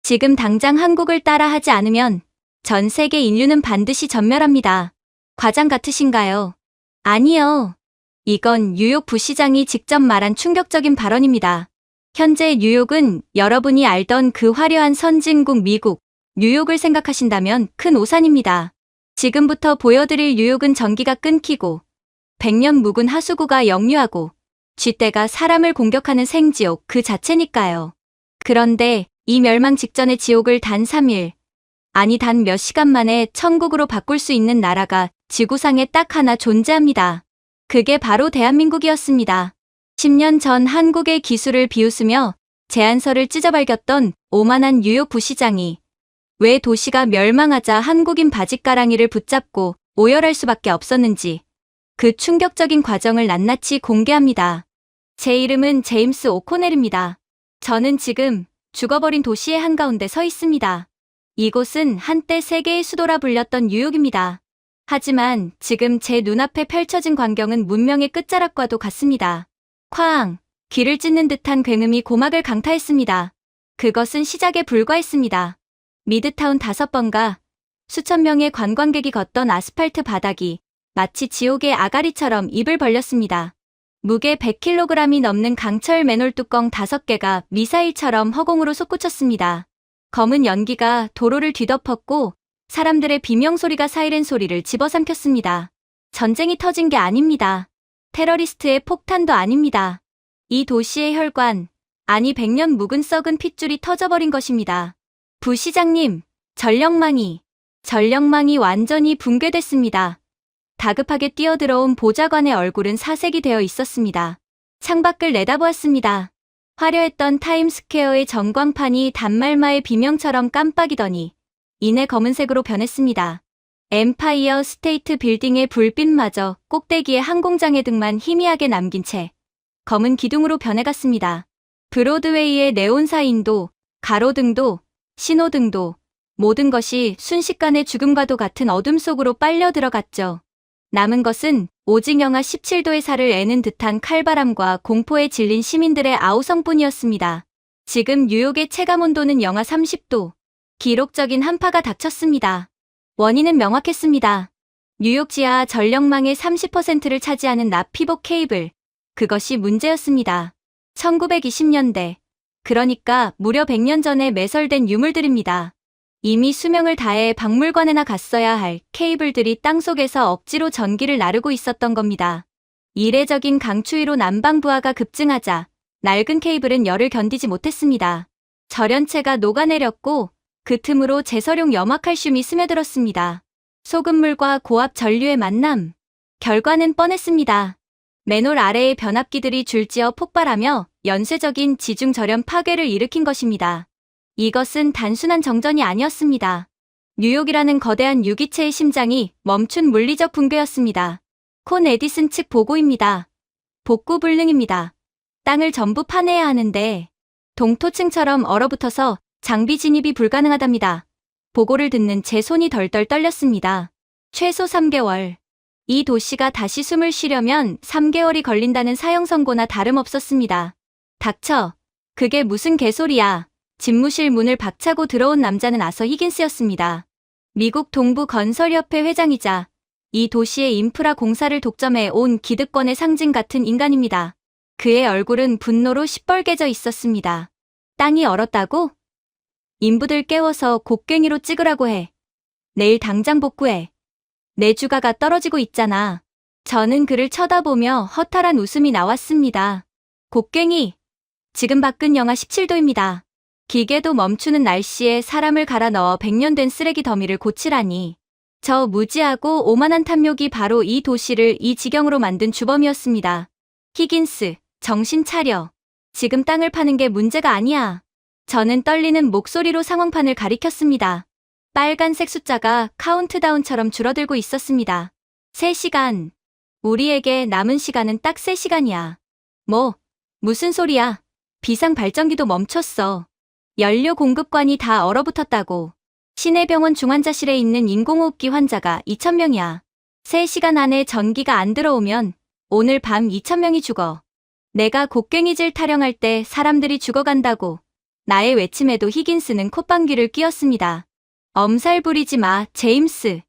지금 당장 한국을 따라하지 않으면 전 세계 인류는 반드시 전멸합니다. 과장 같으신가요? 아니요. 이건 뉴욕 부시장이 직접 말한 충격적인 발언입니다. 현재 뉴욕은 여러분이 알던 그 화려한 선진국 미국, 뉴욕을 생각하신다면 큰 오산입니다. 지금부터 보여드릴 뉴욕은 전기가 끊기고, 백년 묵은 하수구가 역류하고, 쥐떼가 사람을 공격하는 생지옥 그 자체니까요. 그런데 이 멸망 직전의 지옥을 단 3일, 아니 단 몇 시간 만에 천국으로 바꿀 수 있는 나라가 지구상에 딱 하나 존재합니다. 그게 바로 대한민국이었습니다. 10년 전 한국의 기술을 비웃으며 제안서를 찢어발겼던 오만한 뉴욕 부시장이 왜 도시가 멸망하자 한국인 바짓가랑이를 붙잡고 오열할 수밖에 없었는지 그 충격적인 과정을 낱낱이 공개합니다. 제 이름은 제임스 오코넬입니다. 저는 지금 죽어버린 도시의 한가운데 서 있습니다. 이곳은 한때 세계의 수도라 불렸던 뉴욕입니다. 하지만 지금 제 눈앞에 펼쳐진 광경은 문명의 끝자락과도 같습니다. 쾅! 귀를 찢는 듯한 굉음이 고막을 강타했습니다. 그것은 시작에 불과했습니다. 미드타운 5번가 수천 명의 관광객이 걷던 아스팔트 바닥이 마치 지옥의 아가리처럼 입을 벌렸습니다. 무게 100kg이 넘는 강철 맨홀 뚜껑 5개가 미사일처럼 허공으로 솟구쳤습니다. 검은 연기가 도로를 뒤덮었고 사람들의 비명소리가 사이렌 소리를 집어삼켰습니다. 전쟁이 터진 게 아닙니다. 테러리스트의 폭탄도 아닙니다. 이 도시의 혈관, 아니 100년 묵은 썩은 핏줄이 터져버린 것입니다. 부시장님, 전력망이 완전히 붕괴됐습니다. 다급하게 뛰어들어온 보좌관의 얼굴은 사색이 되어 있었습니다. 창밖을 내다보았습니다. 화려했던 타임스퀘어의 전광판이 단말마의 비명처럼 깜빡이더니 이내 검은색으로 변했습니다. 엠파이어 스테이트 빌딩의 불빛마저 꼭대기에 항공장의 등만 희미하게 남긴 채 검은 기둥으로 변해갔습니다. 브로드웨이의 네온사인도, 가로등도, 신호등도 모든 것이 순식간에 죽음과도 같은 어둠 속으로 빨려 들어갔죠. 남은 것은 오직 영하 17도의 살을 애는 듯한 칼바람과 공포에 질린 시민들의 아우성뿐이었습니다. 지금 뉴욕의 체감온도는 영하 30도. 기록적인 한파가 닥쳤습니다. 원인은 명확했습니다. 뉴욕 지하 전력망의 30%를 차지하는 납피복 케이블. 그것이 문제였습니다. 1920년대, 그러니까 무려 100년 전에 매설된 유물들입니다. 이미 수명을 다해 박물관에나 갔어야 할 케이블들이 땅속에서 억지로 전기를 나르고 있었던 겁니다. 이례적인 강추위로 난방부하가 급증하자 낡은 케이블은 열을 견디지 못했습니다. 절연체가 녹아내렸고 그 틈으로 제설용 염화칼슘이 스며들었습니다. 소금물과 고압 전류의 만남. 결과는 뻔했습니다. 맨홀 아래의 변압기들이 줄지어 폭발하며 연쇄적인 지중절연 파괴를 일으킨 것입니다. 이것은 단순한 정전이 아니었습니다. 뉴욕이라는 거대한 유기체의 심장이 멈춘 물리적 붕괴였습니다. 콘 에디슨 측 보고입니다. 복구 불능입니다. 땅을 전부 파내야 하는데 동토층처럼 얼어붙어서 장비 진입이 불가능하답니다. 보고를 듣는 제 손이 덜덜 떨렸습니다. 최소 3개월. 이 도시가 다시 숨을 쉬려면 3개월이 걸린다는 사형 선고나 다름없었습니다. 닥쳐. 그게 무슨 개소리야. 집무실 문을 박차고 들어온 남자는 아서 히긴스였습니다. 미국 동부건설협회 회장이자 이 도시의 인프라 공사를 독점해 온 기득권의 상징 같은 인간입니다. 그의 얼굴은 분노로 시뻘개져 있었습니다. 땅이 얼었다고? 인부들 깨워서 곡괭이로 찍으라고 해. 내일 당장 복구해. 내 주가가 떨어지고 있잖아. 저는 그를 쳐다보며 허탈한 웃음이 나왔습니다. 곡괭이. 지금 밖은 영하 17도입니다. 기계도 멈추는 날씨에 사람을 갈아 넣어 100년 된 쓰레기 더미를 고치라니. 저 무지하고 오만한 탐욕이 바로 이 도시를 이 지경으로 만든 주범이었습니다. 히긴스, 정신 차려. 지금 땅을 파는 게 문제가 아니야. 저는 떨리는 목소리로 상황판을 가리켰습니다. 빨간색 숫자가 카운트다운처럼 줄어들고 있었습니다. 3시간. 우리에게 남은 시간은 딱 3시간이야. 무슨 소리야. 비상 발전기도 멈췄어. 연료 공급관이 다 얼어붙었다고. 시내병원 중환자실에 있는 인공호흡기 환자가 2,000명이야. 3시간 안에 전기가 안 들어오면 오늘 밤 2,000명이 죽어. 내가 곡괭이질 타령할 때 사람들이 죽어간다고. 나의 외침에도 히긴스는 콧방귀를 뀌었습니다. 엄살 부리지 마, 제임스.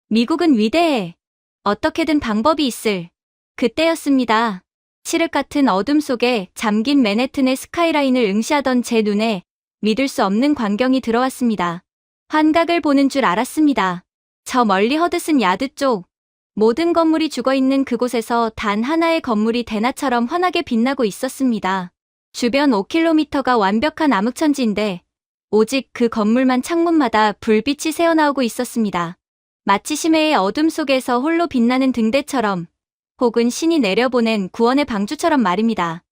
미국은 위대해. 어떻게든 방법이 있을. 그때였습니다. 칠흑 같은 어둠 속에 잠긴 맨해튼의 스카이라인을 응시하던 제 눈에 믿을 수 없는 광경이 들어왔습니다. 환각을 보는 줄 알았습니다. 저 멀리 허드슨 야드 쪽, 모든 건물이 죽어있는 그곳에서 단 하나의 건물이 대낮처럼 환하게 빛나고 있었습니다. 주변 5km가 완벽한 암흑천지인데 오직 그 건물만 창문마다 불빛이 새어나오고 있었습니다. 마치 심해의 어둠 속에서 홀로 빛나는 등대처럼, 혹은 신이 내려보낸 구원의 방주처럼 말입니다.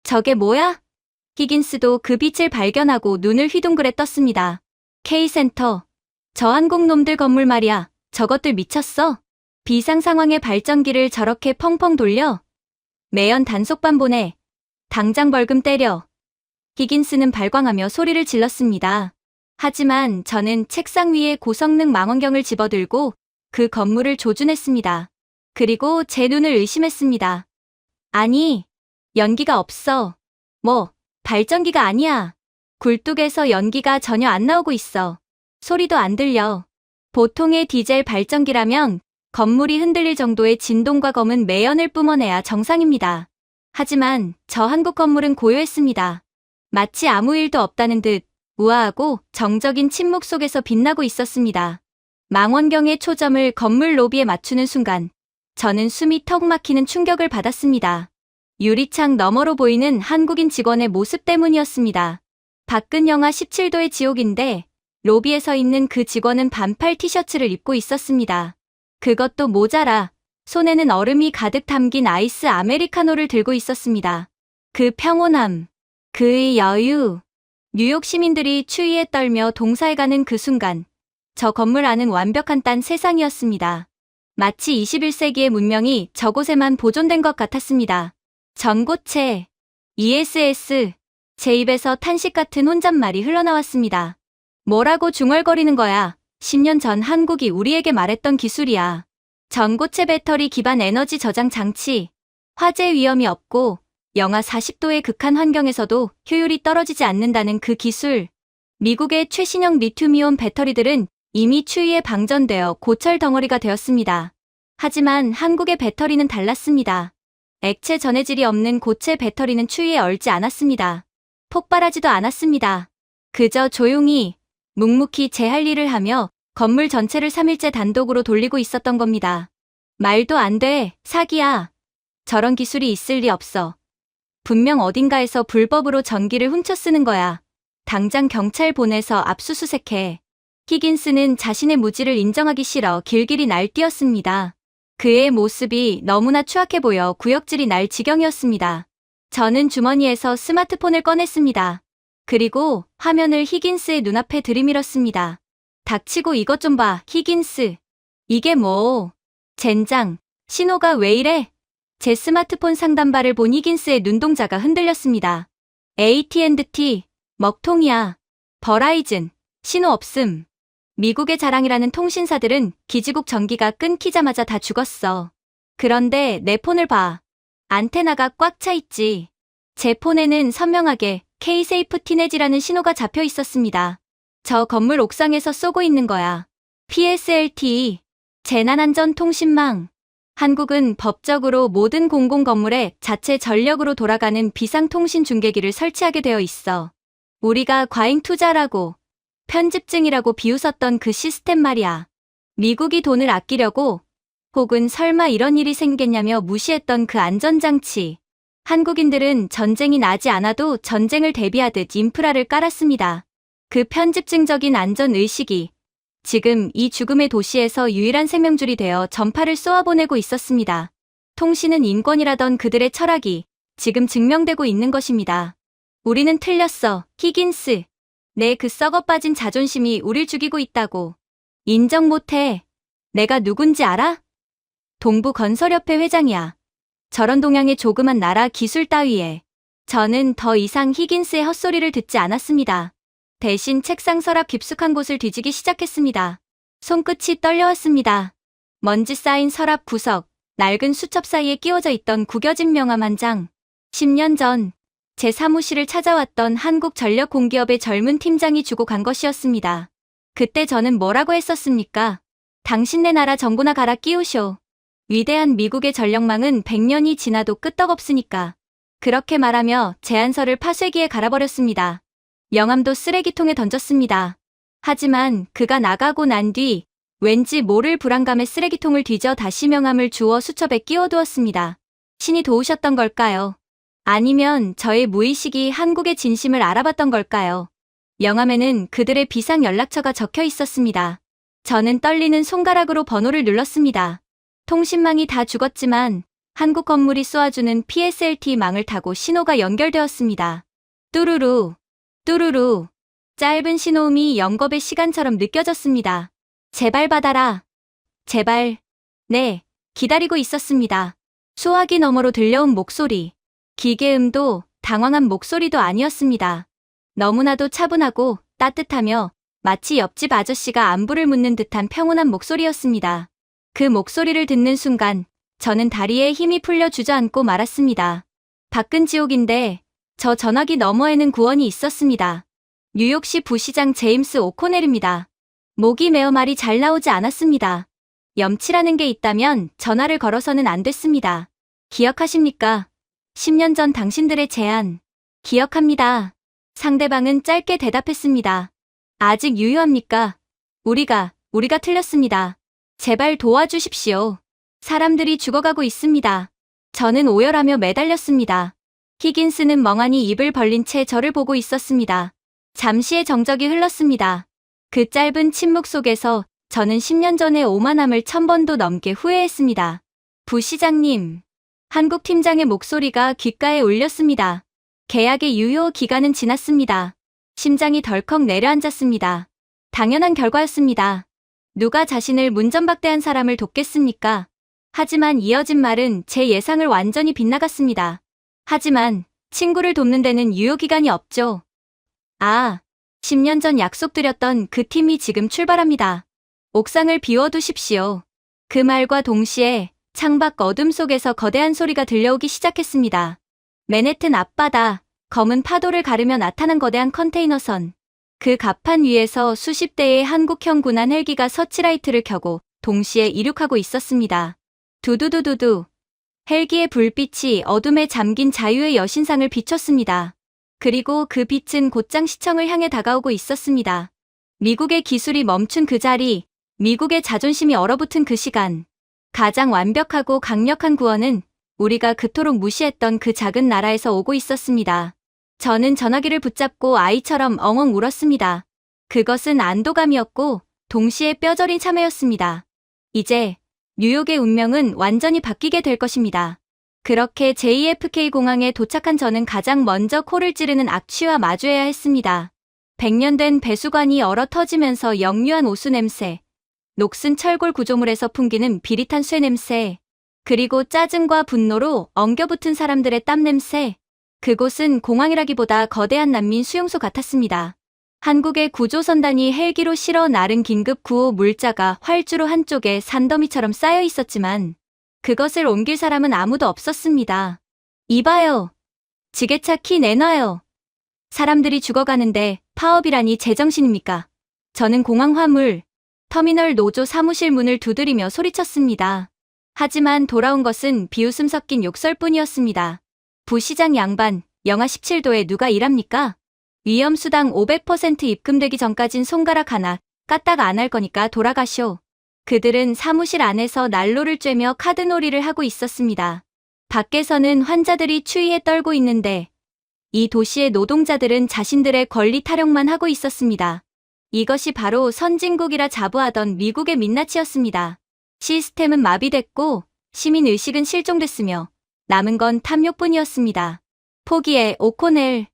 저게 뭐야? 히긴스도 그 빛을 발견하고 눈을 휘둥그레 떴습니다. K센터. 저 한국놈들 건물 말이야. 저것들 미쳤어? 비상 상황의 발전기를 저렇게 펑펑 돌려? 매연 단속반 보내. 당장 벌금 때려. 히긴스는 발광하며 소리를 질렀습니다. 하지만 저는 책상 위에 고성능 망원경을 집어들고 그 건물을 조준했습니다. 그리고 제 눈을 의심했습니다. 아니, 연기가 없어. 발전기가 아니야. 굴뚝에서 연기가 전혀 안 나오고 있어. 소리도 안 들려. 보통의 디젤 발전기라면 건물이 흔들릴 정도의 진동과 검은 매연을 뿜어내야 정상입니다. 하지만 저 한국 건물은 고요했습니다. 마치 아무 일도 없다는 듯 우아하고 정적인 침묵 속에서 빛나고 있었습니다. 망원경의 초점을 건물 로비에 맞추는 순간 저는 숨이 턱 막히는 충격을 받았습니다. 유리창 너머로 보이는 한국인 직원의 모습 때문이었습니다. 밖은 영하 17도의 지옥인데 로비에 서 있는 그 직원은 반팔 티셔츠를 입고 있었습니다. 그것도 모자라 손에는 얼음이 가득 담긴 아이스 아메리카노를 들고 있었습니다. 그 평온함, 그 여유. 뉴욕 시민들이 추위에 떨며 동사에 가는 그 순간 저 건물 안은 완벽한 딴 세상이었습니다. 마치 21세기의 문명이 저곳에만 보존된 것 같았습니다. 전고체, ESS, 제 입에서 탄식 같은 혼잣말이 흘러나왔습니다. 뭐라고 중얼거리는 거야. 10년 전 한국이 우리에게 말했던 기술이야. 전고체 배터리 기반 에너지 저장 장치. 화재 위험이 없고 영하 40도의 극한 환경에서도 효율이 떨어지지 않는다는 그 기술. 미국의 최신형 리튬이온 배터리들은 이미 추위에 방전되어 고철 덩어리가 되었습니다. 하지만 한국의 배터리는 달랐습니다. 액체 전해질이 없는 고체 배터리는 추위에 얼지 않았습니다. 폭발하지도 않았습니다. 그저 조용히, 묵묵히 제 할 일을 하며 건물 전체를 3일째 단독으로 돌리고 있었던 겁니다. 말도 안 돼, 사기야. 저런 기술이 있을 리 없어. 분명 어딘가에서 불법으로 전기를 훔쳐 쓰는 거야. 당장 경찰 보내서 압수수색해. 히긴스는 자신의 무지를 인정하기 싫어 길길이 날뛰었습니다. 그의 모습이 너무나 추악해 보여 구역질이 날 지경이었습니다. 저는 주머니에서 스마트폰을 꺼냈습니다. 그리고 화면을 히긴스의 눈앞에 들이밀었습니다. 닥치고 이것 좀 봐, 히긴스. 이게 뭐. 젠장, 신호가 왜 이래? 제 스마트폰 상단바를 본 히긴스의 눈동자가 흔들렸습니다. AT&T, 먹통이야. 버라이즌, 신호 없음. 미국의 자랑이라는 통신사들은 기지국 전기가 끊기자마자 다 죽었어. 그런데 내 폰을 봐. 안테나가 꽉 차 있지. 제 폰에는 선명하게 K-세이프티넷이라는 신호가 잡혀 있었습니다. 저 건물 옥상에서 쏘고 있는 거야. PSLTE, 재난안전통신망. 한국은 법적으로 모든 공공건물에 자체 전력으로 돌아가는 비상통신 중계기를 설치하게 되어 있어. 우리가 과잉 투자라고, 편집증이라고 비웃었던 그 시스템 말이야. 미국이 돈을 아끼려고, 혹은 설마 이런 일이 생겼냐며 무시했던 그 안전장치. 한국인들은 전쟁이 나지 않아도 전쟁을 대비하듯 인프라를 깔았습니다. 그 편집증적인 안전의식이 지금 이 죽음의 도시에서 유일한 생명줄이 되어 전파를 쏘아보내고 있었습니다. 통신은 인권이라던 그들의 철학이 지금 증명되고 있는 것입니다. 우리는 틀렸어, 히긴스. 내 그 썩어 빠진 자존심이 우릴 죽이고 있다고. 인정 못해. 내가 누군지 알아? 동부건설협회 회장이야. 저런 동양의 조그만 나라 기술 따위에. 저는 더 이상 히긴스의 헛소리를 듣지 않았습니다. 대신 책상 서랍 깊숙한 곳을 뒤지기 시작했습니다. 손끝이 떨려왔습니다. 먼지 쌓인 서랍 구석, 낡은 수첩 사이에 끼워져 있던 구겨진 명함 한 장. 10년 전 제 사무실을 찾아왔던 한국전력공기업의 젊은 팀장이 주고 간 것이었습니다. 그때 저는 뭐라고 했었습니까? 당신네 나라 정부나 갈아 끼우쇼. 위대한 미국의 전력망은 100년이 지나도 끄떡없으니까. 그렇게 말하며 제안서를 파쇄기에 갈아버렸습니다. 명함도 쓰레기통에 던졌습니다. 하지만 그가 나가고 난 뒤 왠지 모를 불안감에 쓰레기통을 뒤져 다시 명함을 주워 수첩에 끼워두었습니다. 신이 도우셨던 걸까요? 아니면 저의 무의식이 한국의 진심을 알아봤던 걸까요? 명함에는 그들의 비상 연락처가 적혀 있었습니다. 저는 떨리는 손가락으로 번호를 눌렀습니다. 통신망이 다 죽었지만 한국 건물이 쏘아주는 PSLT망을 타고 신호가 연결되었습니다. 뚜루루, 뚜루루. 짧은 신호음이 영겁의 시간처럼 느껴졌습니다. 제발 받아라. 제발. 네, 기다리고 있었습니다. 수화기 너머로 들려온 목소리. 기계음도 당황한 목소리도 아니었습니다. 너무나도 차분하고 따뜻하며 마치 옆집 아저씨가 안부를 묻는 듯한 평온한 목소리였습니다. 그 목소리를 듣는 순간 저는 다리에 힘이 풀려 주저앉고 말았습니다. 밖은 지옥인데 저 전화기 너머에는 구원이 있었습니다. 뉴욕시 부시장 제임스 오코넬입니다. 목이 메어 말이 잘 나오지 않았습니다. 염치라는 게 있다면 전화를 걸어서는 안 됐습니다. 기억하십니까? 10년 전 당신들의 제안. 기억합니다. 상대방은 짧게 대답했습니다. 아직 유효합니까? 우리가 틀렸습니다. 제발 도와주십시오. 사람들이 죽어가고 있습니다. 저는 오열하며 매달렸습니다. 히긴스는 멍하니 입을 벌린 채 저를 보고 있었습니다. 잠시의 정적이 흘렀습니다. 그 짧은 침묵 속에서 저는 10년 전의 오만함을 1000번도 넘게 후회했습니다. 부시장님. 한국 팀장의 목소리가 귓가에 울렸습니다. 계약의 유효 기간은 지났습니다. 심장이 덜컥 내려앉았습니다. 당연한 결과였습니다. 누가 자신을 문전박대한 사람을 돕겠습니까? 하지만 이어진 말은 제 예상을 완전히 빗나갔습니다. 하지만 친구를 돕는 데는 유효기간이 없죠. 10년 전 약속드렸던 그 팀이 지금 출발합니다. 옥상을 비워두십시오. 그 말과 동시에 창밖 어둠 속에서 거대한 소리가 들려오기 시작했습니다. 맨해튼 앞바다, 검은 파도를 가르며 나타난 거대한 컨테이너선. 그 갑판 위에서 수십 대의 한국형 군한 헬기가 서치라이트를 켜고 동시에 이륙하고 있었습니다. 두두두두두. 헬기의 불빛이 어둠에 잠긴 자유의 여신상을 비췄습니다. 그리고 그 빛은 곧장 시청을 향해 다가오고 있었습니다. 미국의 기술이 멈춘 그 자리, 미국의 자존심이 얼어붙은 그 시간. 가장 완벽하고 강력한 구원은 우리가 그토록 무시했던 그 작은 나라에서 오고 있었습니다. 저는 전화기를 붙잡고 아이처럼 엉엉 울었습니다. 그것은 안도감이었고 동시에 뼈저린 참회였습니다. 이제 뉴욕의 운명은 완전히 바뀌게 될 것입니다. 그렇게 JFK 공항에 도착한 저는 가장 먼저 코를 찌르는 악취와 마주해야 했습니다. 100년 된 배수관이 얼어 터지면서 역류한 오수 냄새, 녹슨 철골 구조물에서 풍기는 비릿한 쇠 냄새, 그리고 짜증과 분노로 엉겨붙은 사람들의 땀 냄새. 그곳은 공항이라기보다 거대한 난민 수용소 같았습니다. 한국의 구조선단이 헬기로 실어 나른 긴급 구호 물자가 활주로 한쪽에 산더미처럼 쌓여 있었지만 그것을 옮길 사람은 아무도 없었습니다. 이봐요. 지게차 키 내놔요. 사람들이 죽어가는데 파업이라니 제정신입니까? 저는 공항 화물, 터미널 노조 사무실 문을 두드리며 소리쳤습니다. 하지만 돌아온 것은 비웃음 섞인 욕설뿐이었습니다. 부시장 양반, 영하 17도에 누가 일합니까? 위험수당 500% 입금되기 전까진 손가락 하나 까딱 안 할 거니까 돌아가쇼. 그들은 사무실 안에서 난로를 쬐며 카드놀이를 하고 있었습니다. 밖에서는 환자들이 추위에 떨고 있는데 이 도시의 노동자들은 자신들의 권리 타령만 하고 있었습니다. 이것이 바로 선진국이라 자부하던 미국의 민낯이었습니다. 시스템은 마비됐고 시민의식은 실종됐으며 남은 건 탐욕뿐이었습니다. 포기해, 오코넬.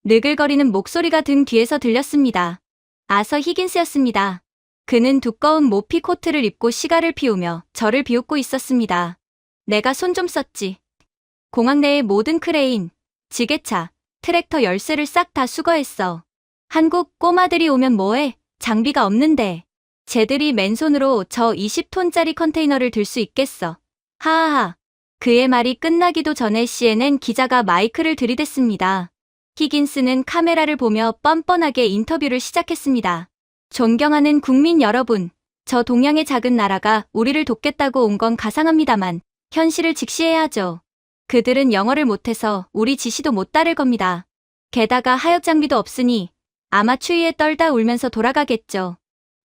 느글거리는 목소리가 등 뒤에서 들렸습니다. 아서 히긴스였습니다. 그는 두꺼운 모피 코트를 입고 시가를 피우며 저를 비웃고 있었습니다. 내가 손 좀 썼지. 공항 내의 모든 크레인, 지게차, 트랙터 열쇠를 싹 다 수거했어. 한국 꼬마들이 오면 뭐해? 장비가 없는데. 쟤들이 맨손으로 저 20톤짜리 컨테이너를 들 수 있겠어. 하하하. 그의 말이 끝나기도 전에 CNN 기자가 마이크를 들이댔습니다. 히긴스는 카메라를 보며 뻔뻔하게 인터뷰를 시작했습니다. 존경하는 국민 여러분, 저 동양의 작은 나라가 우리를 돕겠다고 온 건 가상합니다만 현실을 직시해야 하죠. 그들은 영어를 못해서 우리 지시도 못 따를 겁니다. 게다가 하역 장비도 없으니 아마 추위에 떨다 울면서 돌아가겠죠.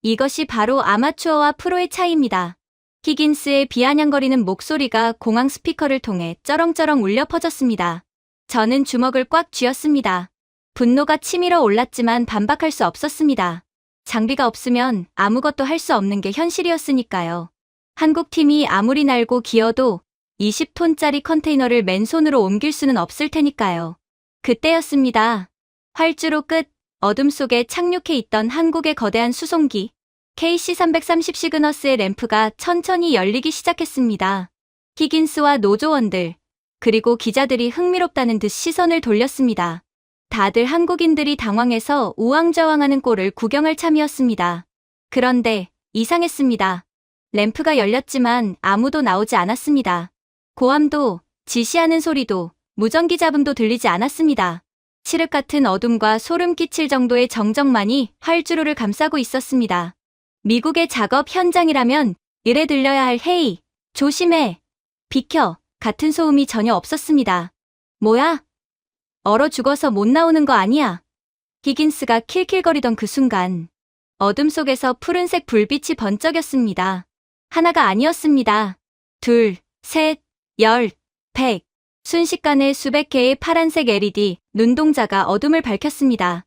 이것이 바로 아마추어와 프로의 차이입니다. 히긴스의 비아냥거리는 목소리가 공항 스피커를 통해 쩌렁쩌렁 울려 퍼졌습니다. 저는 주먹을 꽉 쥐었습니다. 분노가 치밀어 올랐지만 반박할 수 없었습니다. 장비가 없으면 아무것도 할 수 없는 게 현실이었으니까요. 한국팀이 아무리 날고 기어도 20톤짜리 컨테이너를 맨손으로 옮길 수는 없을 테니까요. 그때였습니다. 활주로 끝 어둠 속에 착륙해 있던 한국의 거대한 수송기 KC-330 시그너스의 램프가 천천히 열리기 시작했습니다. 히긴스와 노조원들 그리고 기자들이 흥미롭다는 듯 시선을 돌렸습니다. 다들 한국인들이 당황해서 우왕좌왕하는 꼴을 구경할 참이었습니다. 그런데 이상했습니다. 램프가 열렸지만 아무도 나오지 않았습니다. 고함도, 지시하는 소리도, 무전기 잡음도 들리지 않았습니다. 칠흑 같은 어둠과 소름 끼칠 정도의 정적만이 활주로를 감싸고 있었습니다. 미국의 작업 현장이라면 이래 들려야 할 헤이, 조심해, 비켜 같은 소음이 전혀 없었습니다. 뭐야? 얼어 죽어서 못 나오는 거 아니야? 히긴스가 킬킬거리던 그 순간 어둠 속에서 푸른색 불빛이 번쩍였습니다. 하나가 아니었습니다. 둘, 셋, 열, 백. 순식간에 수백 개의 파란색 LED 눈동자가 어둠을 밝혔습니다.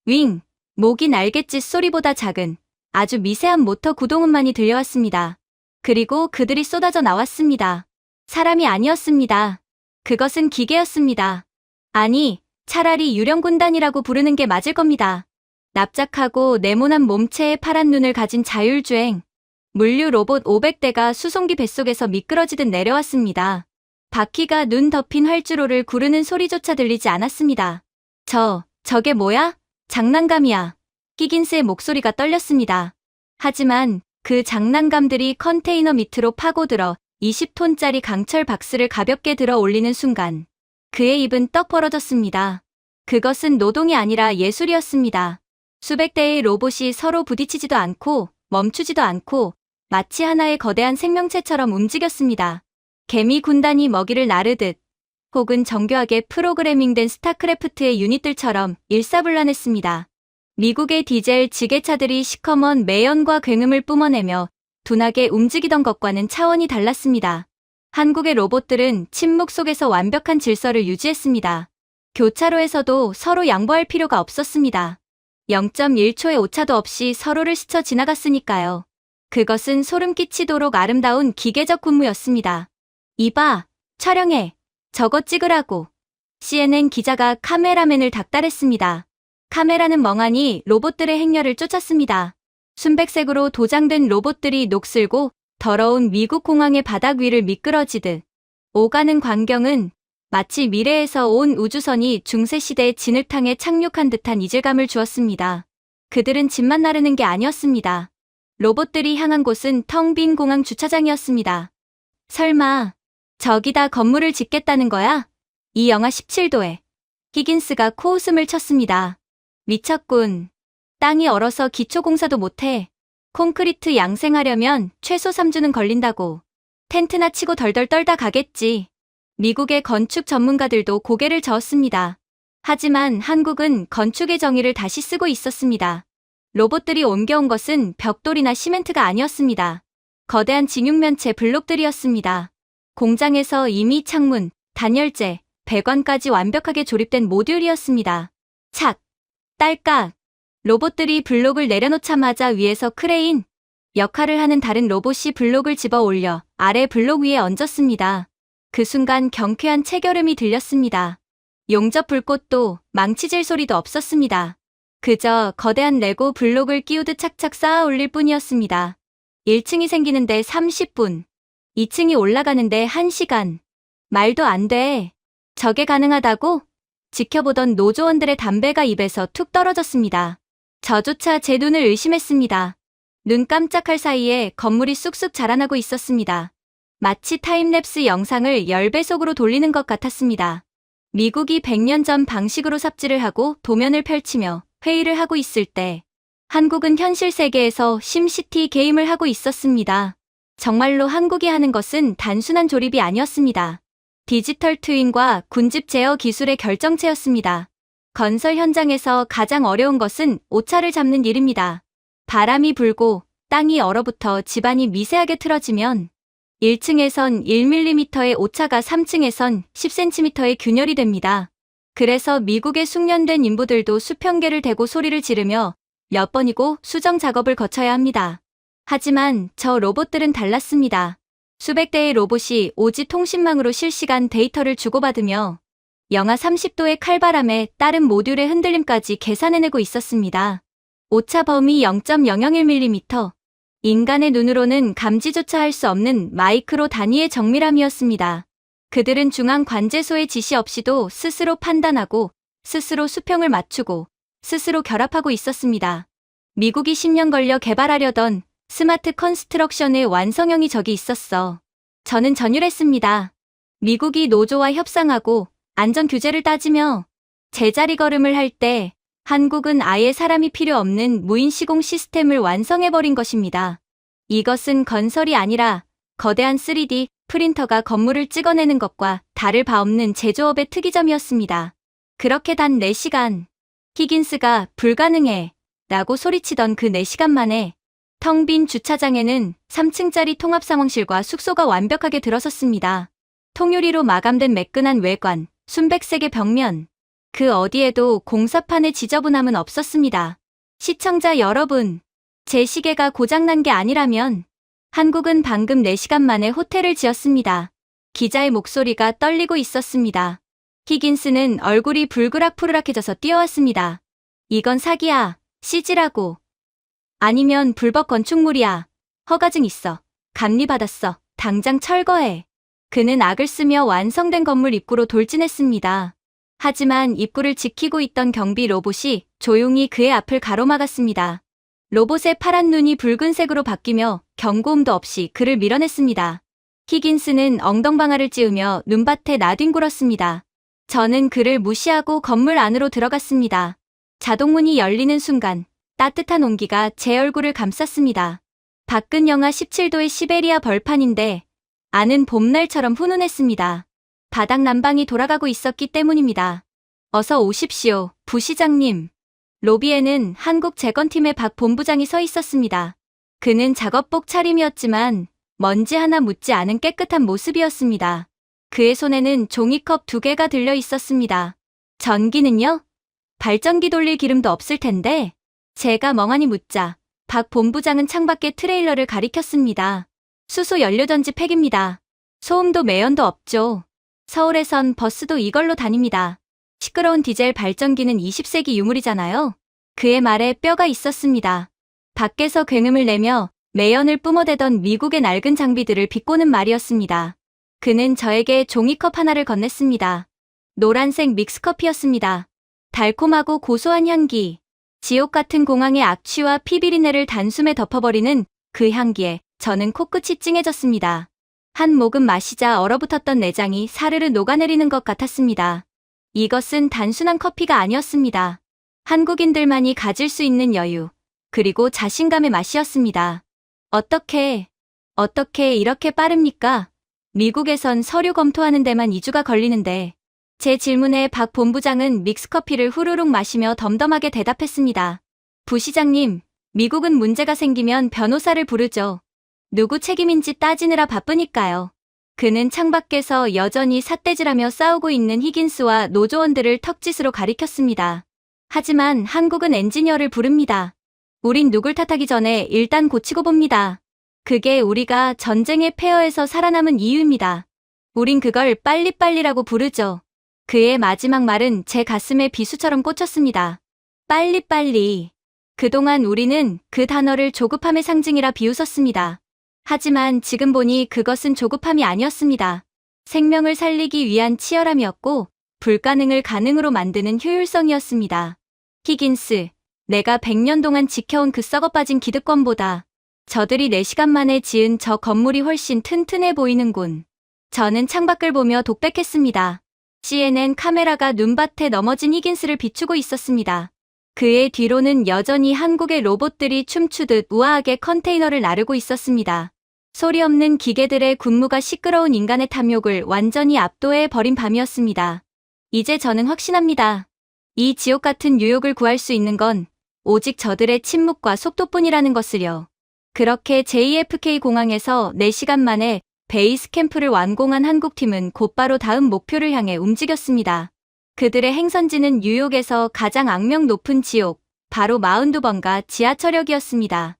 윙, 모기 날갯짓 소리보다 작은 아주 미세한 모터 구동음만이 들려왔습니다. 그리고 그들이 쏟아져 나왔습니다. 사람이 아니었습니다. 그것은 기계였습니다. 아니, 차라리 유령군단이라고 부르는 게 맞을 겁니다. 납작하고 네모난 몸체의 파란 눈을 가진 자율주행, 물류 로봇 500대가 수송기 뱃속에서 미끄러지듯 내려왔습니다. 바퀴가 눈 덮인 활주로를 구르는 소리조차 들리지 않았습니다. 저게 뭐야? 장난감이야. 히긴스의 목소리가 떨렸습니다. 하지만 그 장난감들이 컨테이너 밑으로 파고들어 20톤짜리 강철 박스를 가볍게 들어 올리는 순간 그의 입은 떡 벌어졌습니다. 그것은 노동이 아니라 예술이었습니다. 수백 대의 로봇이 서로 부딪히지도 않고 멈추지도 않고 마치 하나의 거대한 생명체처럼 움직였습니다. 개미 군단이 먹이를 나르듯 혹은 정교하게 프로그래밍된 스타크래프트의 유닛들처럼 일사불란했습니다. 미국의 디젤 지게차들이 시커먼 매연과 굉음을 뿜어내며 둔하게 움직이던 것과는 차원이 달랐습니다. 한국의 로봇들은 침묵 속에서 완벽한 질서를 유지했습니다. 교차로에서도 서로 양보할 필요가 없었습니다. 0.1초의 오차도 없이 서로를 스쳐 지나갔으니까요. 그것은 소름 끼치도록 아름다운 기계적 군무였습니다. 이봐, 촬영해. 저거 찍으라고. CNN 기자가 카메라맨을 닥달했습니다. 카메라는 멍하니 로봇들의 행렬을 쫓았습니다. 순백색으로 도장된 로봇들이 녹슬고 더러운 미국 공항의 바닥 위를 미끄러지듯 오가는 광경은 마치 미래에서 온 우주선이 중세시대의 진흙탕에 착륙한 듯한 이질감을 주었습니다. 그들은 집만 나르는 게 아니었습니다. 로봇들이 향한 곳은 텅 빈 공항 주차장이었습니다. 설마 저기다 건물을 짓겠다는 거야? 이 영하 17도에. 히긴스가 코웃음을 쳤습니다. 미쳤군. 땅이 얼어서 기초공사도 못해. 콘크리트 양생하려면 최소 3주는 걸린다고. 텐트나 치고 덜덜 떨다 가겠지. 미국의 건축 전문가들도 고개를 저었습니다. 하지만 한국은 건축의 정의를 다시 쓰고 있었습니다. 로봇들이 옮겨온 것은 벽돌이나 시멘트가 아니었습니다. 거대한 진육면체 블록들이었습니다. 공장에서 이미 창문, 단열재, 배관까지 완벽하게 조립된 모듈이었습니다. 착! 딸깍! 로봇들이 블록을 내려놓자마자 위에서 크레인, 역할을 하는 다른 로봇이 블록을 집어 올려 아래 블록 위에 얹었습니다. 그 순간 경쾌한 체결음이 들렸습니다. 용접 불꽃도 망치질 소리도 없었습니다. 그저 거대한 레고 블록을 끼우듯 착착 쌓아 올릴 뿐이었습니다. 1층이 생기는데 30분, 2층이 올라가는데 1시간. 말도 안 돼. 저게 가능하다고? 지켜보던 노조원들의 담배가 입에서 툭 떨어졌습니다. 저조차 제 눈을 의심했습니다. 눈 깜짝할 사이에 건물이 쑥쑥 자라나고 있었습니다. 마치 타임랩스 영상을 10배속으로 돌리는 것 같았습니다. 미국이 100년 전 방식으로 삽질을 하고 도면을 펼치며 회의를 하고 있을 때 한국은 현실 세계에서 심시티 게임을 하고 있었습니다. 정말로 한국이 하는 것은 단순한 조립이 아니었습니다. 디지털 트윈과 군집 제어 기술의 결정체였습니다. 건설 현장에서 가장 어려운 것은 오차를 잡는 일입니다. 바람이 불고 땅이 얼어붙어 집안이 미세하게 틀어지면 1층에선 1mm의 오차가 3층에선 10cm의 균열이 됩니다. 그래서 미국의 숙련된 인부들도 수평계를 대고 소리를 지르며 몇 번이고 수정 작업을 거쳐야 합니다. 하지만 저 로봇들은 달랐습니다. 수백 대의 로봇이 오지 통신망으로 실시간 데이터를 주고받으며 영하 30도의 칼바람에 따른 모듈의 흔들림까지 계산해내고 있었습니다. 오차 범위 0.001mm, 인간의 눈으로는 감지조차 할 수 없는 마이크로 단위의 정밀함이었습니다. 그들은 중앙 관제소의 지시 없이도 스스로 판단하고 스스로 수평을 맞추고 스스로 결합하고 있었습니다. 미국이 10년 걸려 개발하려던 스마트 컨스트럭션의 완성형이 저기 있었어. 저는 전율했습니다. 미국이 노조와 협상하고 안전 규제를 따지며 제자리 걸음을 할 때 한국은 아예 사람이 필요 없는 무인 시공 시스템을 완성해버린 것입니다. 이것은 건설이 아니라 거대한 3D 프린터가 건물을 찍어내는 것과 다를 바 없는 제조업의 특이점이었습니다. 그렇게 단 4시간, 히긴스가 불가능해 라고 소리치던 그 4시간 만에 텅 빈 주차장에는 3층짜리 통합상황실과 숙소가 완벽하게 들어섰습니다. 통유리로 마감된 매끈한 외관, 순백색의 벽면, 그 어디에도 공사판의 지저분함은 없었습니다. 시청자 여러분, 제 시계가 고장난 게 아니라면 한국은 방금 4시간 만에 호텔을 지었습니다. 기자의 목소리가 떨리고 있었습니다. 히긴스는 얼굴이 불그락푸르락해져서 뛰어왔습니다. 이건 사기야, CG라고. 아니면 불법 건축물이야. 허가증 있어. 감리 받았어. 당장 철거해. 그는 악을 쓰며 완성된 건물 입구로 돌진했습니다. 하지만 입구를 지키고 있던 경비 로봇이 조용히 그의 앞을 가로막았습니다. 로봇의 파란 눈이 붉은색으로 바뀌며 경고음도 없이 그를 밀어냈습니다. 히긴스는 엉덩방아를 찌우며 눈밭에 나뒹굴었습니다. 저는 그를 무시하고 건물 안으로 들어갔습니다. 자동문이 열리는 순간 따뜻한 온기가 제 얼굴을 감쌌습니다. 밖은 영하 17도의 시베리아 벌판인데 안은 봄날처럼 훈훈했습니다. 바닥 난방이 돌아가고 있었기 때문입니다. 어서 오십시오, 부시장님. 로비에는 한국 재건팀의 박 본부장이 서 있었습니다. 그는 작업복 차림이었지만 먼지 하나 묻지 않은 깨끗한 모습이었습니다. 그의 손에는 종이컵 2개가 들려 있었습니다. 전기는요? 발전기 돌릴 기름도 없을 텐데. 제가 멍하니 묻자 박 본부장은 창밖에 트레일러를 가리켰습니다. 수소 연료전지 팩입니다. 소음도 매연도 없죠. 서울에선 버스도 이걸로 다닙니다. 시끄러운 디젤 발전기는 20세기 유물이잖아요. 그의 말에 뼈가 있었습니다. 밖에서 굉음을 내며 매연을 뿜어대던 미국의 낡은 장비들을 비꼬는 말이었습니다. 그는 저에게 종이컵 하나를 건넸습니다. 노란색 믹스커피였습니다. 달콤하고 고소한 향기. 지옥 같은 공항의 악취와 피비린내를 단숨에 덮어버리는 그 향기에 저는 코끝이 찡해졌습니다. 한 모금 마시자 얼어붙었던 내장이 사르르 녹아내리는 것 같았습니다. 이것은 단순한 커피가 아니었습니다. 한국인들만이 가질 수 있는 여유, 그리고 자신감의 맛이었습니다. 어떻게 이렇게 빠릅니까? 미국에선 서류 검토하는 데만 2주가 걸리는데. 제 질문에 박 본부장은 믹스커피를 후루룩 마시며 덤덤하게 대답했습니다. 부시장님, 미국은 문제가 생기면 변호사를 부르죠. 누구 책임인지 따지느라 바쁘니까요. 그는 창밖에서 여전히 삿대질하며 싸우고 있는 히긴스와 노조원들을 턱짓으로 가리켰습니다. 하지만 한국은 엔지니어를 부릅니다. 우린 누굴 탓하기 전에 일단 고치고 봅니다. 그게 우리가 전쟁의 폐허에서 살아남은 이유입니다. 우린 그걸 빨리빨리라고 부르죠. 그의 마지막 말은 제 가슴에 비수처럼 꽂혔습니다. 빨리빨리. 그동안 우리는 그 단어를 조급함의 상징이라 비웃었습니다. 하지만 지금 보니 그것은 조급함이 아니었습니다. 생명을 살리기 위한 치열함이었고 불가능을 가능으로 만드는 효율성이었습니다. 히긴스, 내가 100년 동안 지켜온 그 썩어빠진 기득권보다 저들이 4시간 만에 지은 저 건물이 훨씬 튼튼해 보이는군. 저는 창밖을 보며 독백했습니다. CNN 카메라가 눈밭에 넘어진 히긴스를 비추고 있었습니다. 그의 뒤로는 여전히 한국의 로봇들이 춤추듯 우아하게 컨테이너를 나르고 있었습니다. 소리 없는 기계들의 군무가 시끄러운 인간의 탐욕을 완전히 압도해 버린 밤이었습니다. 이제 저는 확신합니다. 이 지옥 같은 뉴욕을 구할 수 있는 건 오직 저들의 침묵과 속도뿐이라는 것을요. 그렇게 JFK 공항에서 4시간 만에 베이스 캠프를 완공한 한국팀은 곧바로 다음 목표를 향해 움직였습니다. 그들의 행선지는 뉴욕에서 가장 악명 높은 지옥, 바로 마운드번가 지하철역이었습니다.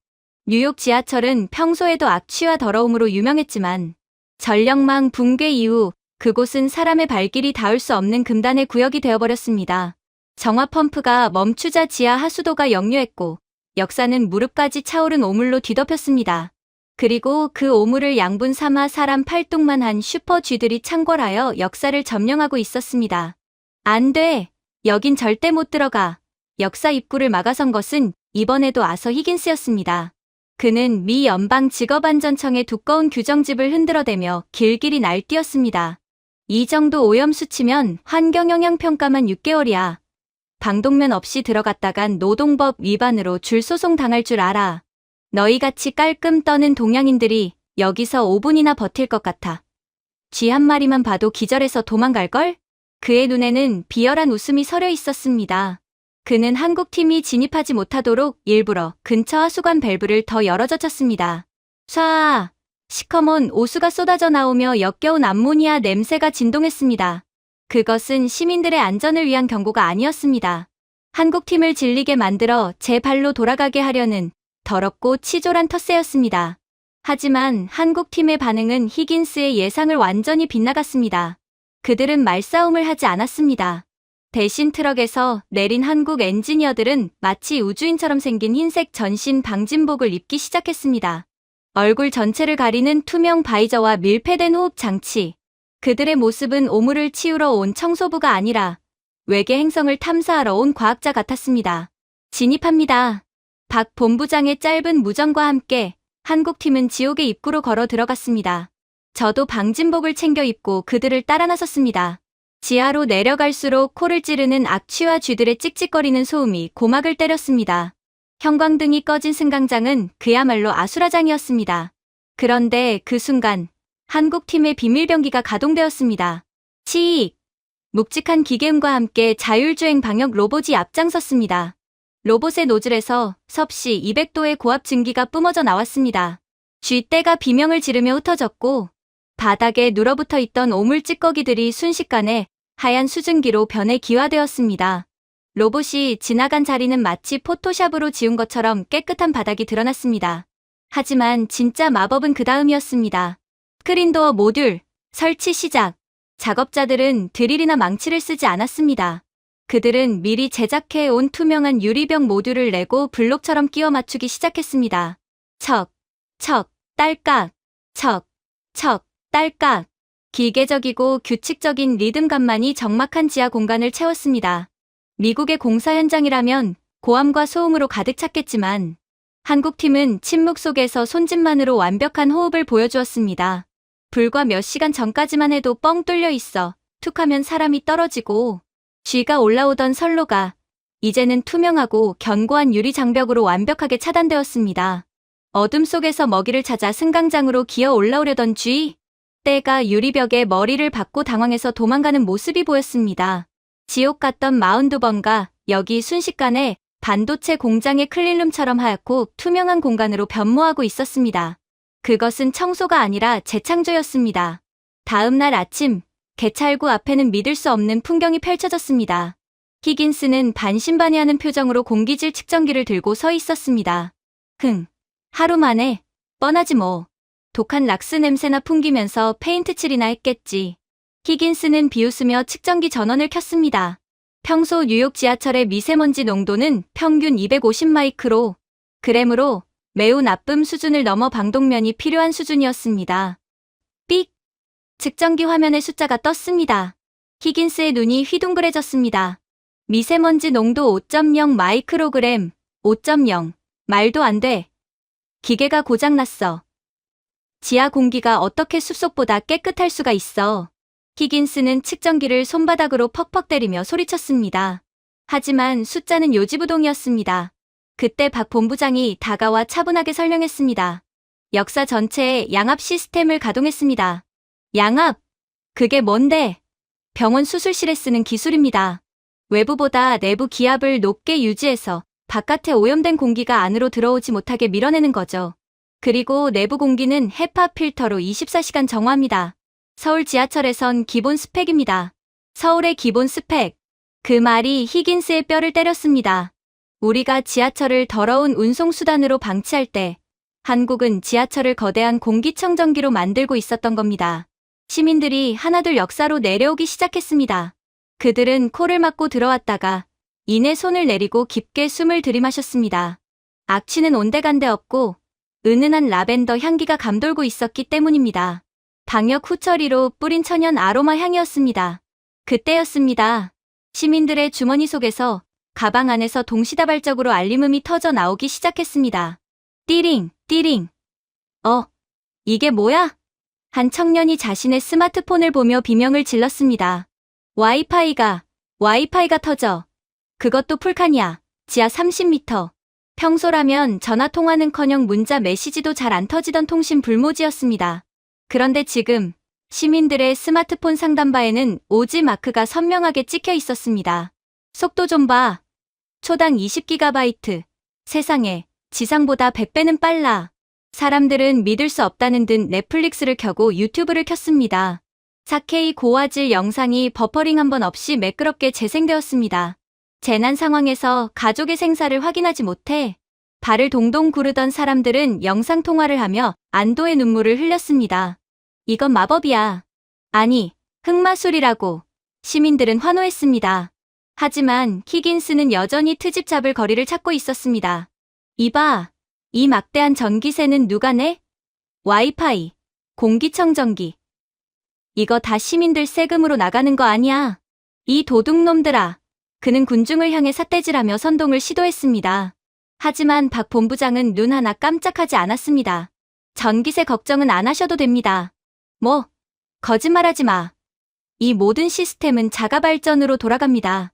뉴욕 지하철은 평소에도 악취와 더러움으로 유명했지만 전력망 붕괴 이후 그곳은 사람의 발길이 닿을 수 없는 금단의 구역이 되어버렸습니다. 정화 펌프가 멈추자 지하 하수도가 역류했고 역사는 무릎까지 차오른 오물로 뒤덮였습니다. 그리고 그 오물을 양분 삼아 사람 팔뚝만 한 슈퍼 쥐들이 창궐하여 역사를 점령하고 있었습니다. 안 돼! 여긴 절대 못 들어가. 역사 입구를 막아선 것은 이번에도 아서 히긴스였습니다. 그는 미 연방직업안전청의 두꺼운 규정집을 흔들어대며 길길이 날뛰었습니다. 이 정도 오염수치면 환경영향평가만 6개월이야. 방독면 없이 들어갔다간 노동법 위반으로 줄소송 당할 줄 알아. 너희같이 깔끔 떠는 동양인들이 여기서 5분이나 버틸 것 같아. 쥐 한 마리만 봐도 기절해서 도망갈걸? 그의 눈에는 비열한 웃음이 서려 있었습니다. 그는 한국팀이 진입하지 못하도록 일부러 근처 하수관 밸브를 더 열어젖혔습니다. 쏴! 시커먼 오수가 쏟아져 나오며 역겨운 암모니아 냄새가 진동했습니다. 그것은 시민들의 안전을 위한 경고가 아니었습니다. 한국팀을 질리게 만들어 제 발로 돌아가게 하려는 더럽고 치졸한 텃세였습니다. 하지만 한국팀의 반응은 히긴스의 예상을 완전히 빗나갔습니다. 그들은 말싸움을 하지 않았습니다. 대신 트럭에서 내린 한국 엔지니어들은 마치 우주인처럼 생긴 흰색 전신 방진복을 입기 시작했습니다. 얼굴 전체를 가리는 투명 바이저와 밀폐된 호흡 장치. 그들의 모습은 오물을 치우러 온 청소부가 아니라 외계 행성을 탐사하러 온 과학자 같았습니다. 진입합니다. 박 본부장의 짧은 무전과 함께 한국팀은 지옥의 입구로 걸어 들어갔습니다. 저도 방진복을 챙겨 입고 그들을 따라 나섰습니다. 지하로 내려갈수록 코를 찌르는 악취와 쥐들의 찍찍거리는 소음이 고막을 때렸습니다. 형광등이 꺼진 승강장은 그야말로 아수라장이었습니다. 그런데 그 순간 한국팀의 비밀병기가 가동되었습니다. 치익! 묵직한 기계음과 함께 자율주행 방역 로봇이 앞장섰습니다. 로봇의 노즐에서 섭씨 200도의 고압 증기가 뿜어져 나왔습니다. 쥐떼가 비명을 지르며 흩어졌고 바닥에 눌어붙어 있던 오물 찌꺼기들이 순식간에 하얀 수증기로 변해 기화되었습니다. 로봇이 지나간 자리는 마치 포토샵으로 지운 것처럼 깨끗한 바닥이 드러났습니다. 하지만 진짜 마법은 그 다음이었습니다. 스크린도어 모듈, 설치 시작. 작업자들은 드릴이나 망치를 쓰지 않았습니다. 그들은 미리 제작해 온 투명한 유리병 모듈을 레고 블록처럼 끼워 맞추기 시작했습니다. 척, 척, 딸깍, 척, 척, 딸깍. 기계적이고 규칙적인 리듬감만이 적막한 지하 공간을 채웠습니다. 미국의 공사 현장이라면 고함과 소음으로 가득 찼겠지만 한국팀은 침묵 속에서 손짓만으로 완벽한 호흡을 보여주었습니다. 불과 몇 시간 전까지만 해도 뻥 뚫려 있어 툭하면 사람이 떨어지고 쥐가 올라오던 선로가 이제는 투명하고 견고한 유리 장벽으로 완벽하게 차단되었습니다. 어둠 속에서 먹이를 찾아 승강장으로 기어 올라오려던 쥐, 떼가 유리벽에 머리를 박고 당황해서 도망가는 모습이 보였습니다. 지옥 같던 마운드번가, 여기 순식간에 반도체 공장의 클린룸처럼 하얗고 투명한 공간으로 변모하고 있었습니다. 그것은 청소가 아니라 재창조였습니다. 다음 날 아침, 개찰구 앞에는 믿을 수 없는 풍경이 펼쳐졌습니다. 히긴스는 반신반의하는 표정으로 공기질 측정기를 들고 서 있었습니다. 하루 만에, 뻔하지 뭐. 독한 락스 냄새나 풍기면서 페인트 칠이나 했겠지. 히긴스는 비웃으며 측정기 전원을 켰습니다. 평소 뉴욕 지하철의 미세먼지 농도는 평균 250 마이크로 그램으로 매우 나쁨 수준을 넘어 방독면이 필요한 수준이었습니다. 삑! 측정기 화면에 숫자가 떴습니다. 히긴스의 눈이 휘둥그레졌습니다. 미세먼지 농도 5.0 마이크로그램, 5.0. 말도 안 돼. 기계가 고장났어. 지하 공기가 어떻게 숲속보다 깨끗할 수가 있어. 히긴스는 측정기를 손바닥으로 퍽퍽 때리며 소리쳤습니다. 하지만 숫자는 요지부동이었습니다. 그때 박 본부장이 다가와 차분하게 설명했습니다. 역사 전체에 양압 시스템을 가동했습니다. 양압? 그게 뭔데? 병원 수술실에 쓰는 기술입니다. 외부보다 내부 기압을 높게 유지해서 바깥에 오염된 공기가 안으로 들어오지 못하게 밀어내는 거죠. 그리고 내부 공기는 헤파 필터로 24시간 정화합니다. 서울 지하철에선 기본 스펙입니다. 서울의 기본 스펙. 그 말이 히긴스의 뼈를 때렸습니다. 우리가 지하철을 더러운 운송수단으로 방치할 때 한국은 지하철을 거대한 공기청정기로 만들고 있었던 겁니다. 시민들이 하나둘 역사로 내려오기 시작했습니다. 그들은 코를 막고 들어왔다가 이내 손을 내리고 깊게 숨을 들이마셨습니다. 악취는 온데간데 없고 은은한 라벤더 향기가 감돌고 있었기 때문입니다. 방역 후처리로 뿌린 천연 아로마 향이었습니다. 그때였습니다. 시민들의 주머니 속에서 가방 안에서 동시다발적으로 알림음이 터져 나오기 시작했습니다. 띠링, 띠링. 이게 뭐야? 한 청년이 자신의 스마트폰을 보며 비명을 질렀습니다. 와이파이가 터져. 그것도 풀칸이야. 지하 30m. 평소라면 전화통화는커녕 문자 메시지도 잘 안 터지던 통신 불모지였습니다. 그런데 지금 시민들의 스마트폰 상단바에는 오지 마크가 선명하게 찍혀 있었습니다. 속도 좀 봐. 초당 20GB. 세상에, 지상보다 100배는 빨라. 사람들은 믿을 수 없다는 듯 넷플릭스를 켜고 유튜브를 켰습니다. 4K 고화질 영상이 버퍼링 한 번 없이 매끄럽게 재생되었습니다. 재난 상황에서 가족의 생사를 확인하지 못해 발을 동동 구르던 사람들은 영상통화를 하며 안도의 눈물을 흘렸습니다. 이건 마법이야. 아니, 흑마술이라고. 시민들은 환호했습니다. 하지만 히긴스는 여전히 트집 잡을 거리를 찾고 있었습니다. 이봐, 이 막대한 전기세는 누가 내? 와이파이, 공기청정기. 이거 다 시민들 세금으로 나가는 거 아니야. 이 도둑놈들아. 그는 군중을 향해 삿대질하며 선동을 시도했습니다. 하지만 박 본부장은 눈 하나 깜짝하지 않았습니다. 전기세 걱정은 안 하셔도 됩니다. 뭐, 거짓말하지 마. 이 모든 시스템은 자가발전으로 돌아갑니다.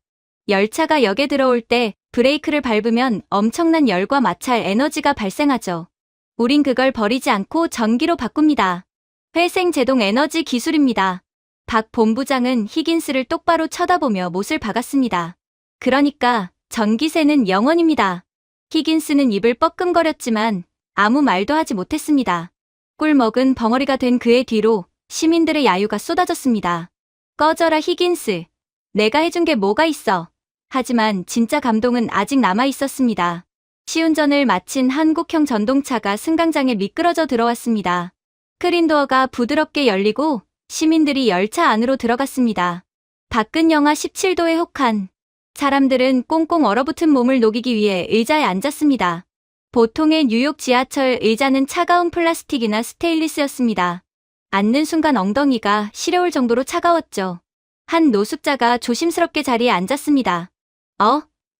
열차가 역에 들어올 때 브레이크를 밟으면 엄청난 열과 마찰 에너지가 발생하죠. 우린 그걸 버리지 않고 전기로 바꿉니다. 회생제동 에너지 기술입니다. 박 본부장은 히긴스를 똑바로 쳐다보며 못을 박았습니다. 그러니까 전기세는 영원입니다. 히긴스는 입을 뻐끔거렸지만 아무 말도 하지 못했습니다. 꿀 먹은 벙어리가 된 그의 뒤로 시민들의 야유가 쏟아졌습니다. 꺼져라 히긴스. 내가 해준 게 뭐가 있어. 하지만 진짜 감동은 아직 남아 있었습니다. 시운전을 마친 한국형 전동차가 승강장에 미끄러져 들어왔습니다. 스크린도어가 부드럽게 열리고 시민들이 열차 안으로 들어갔습니다. 밖은 영하 17도의 혹한. 사람들은 꽁꽁 얼어붙은 몸을 녹이기 위해 의자에 앉았습니다. 보통의 뉴욕 지하철 의자는 차가운 플라스틱이나 스테인리스였습니다. 앉는 순간 엉덩이가 시려울 정도로 차가웠죠. 한 노숙자가 조심스럽게 자리에 앉았습니다.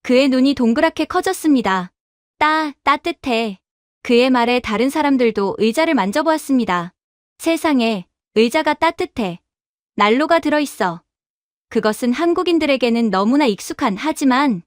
그의 눈이 동그랗게 커졌습니다. 따뜻해. 그의 말에 다른 사람들도 의자를 만져보았습니다. 세상에, 의자가 따뜻해. 난로가 들어있어. 그것은 한국인들에게는 너무나 익숙한 하지만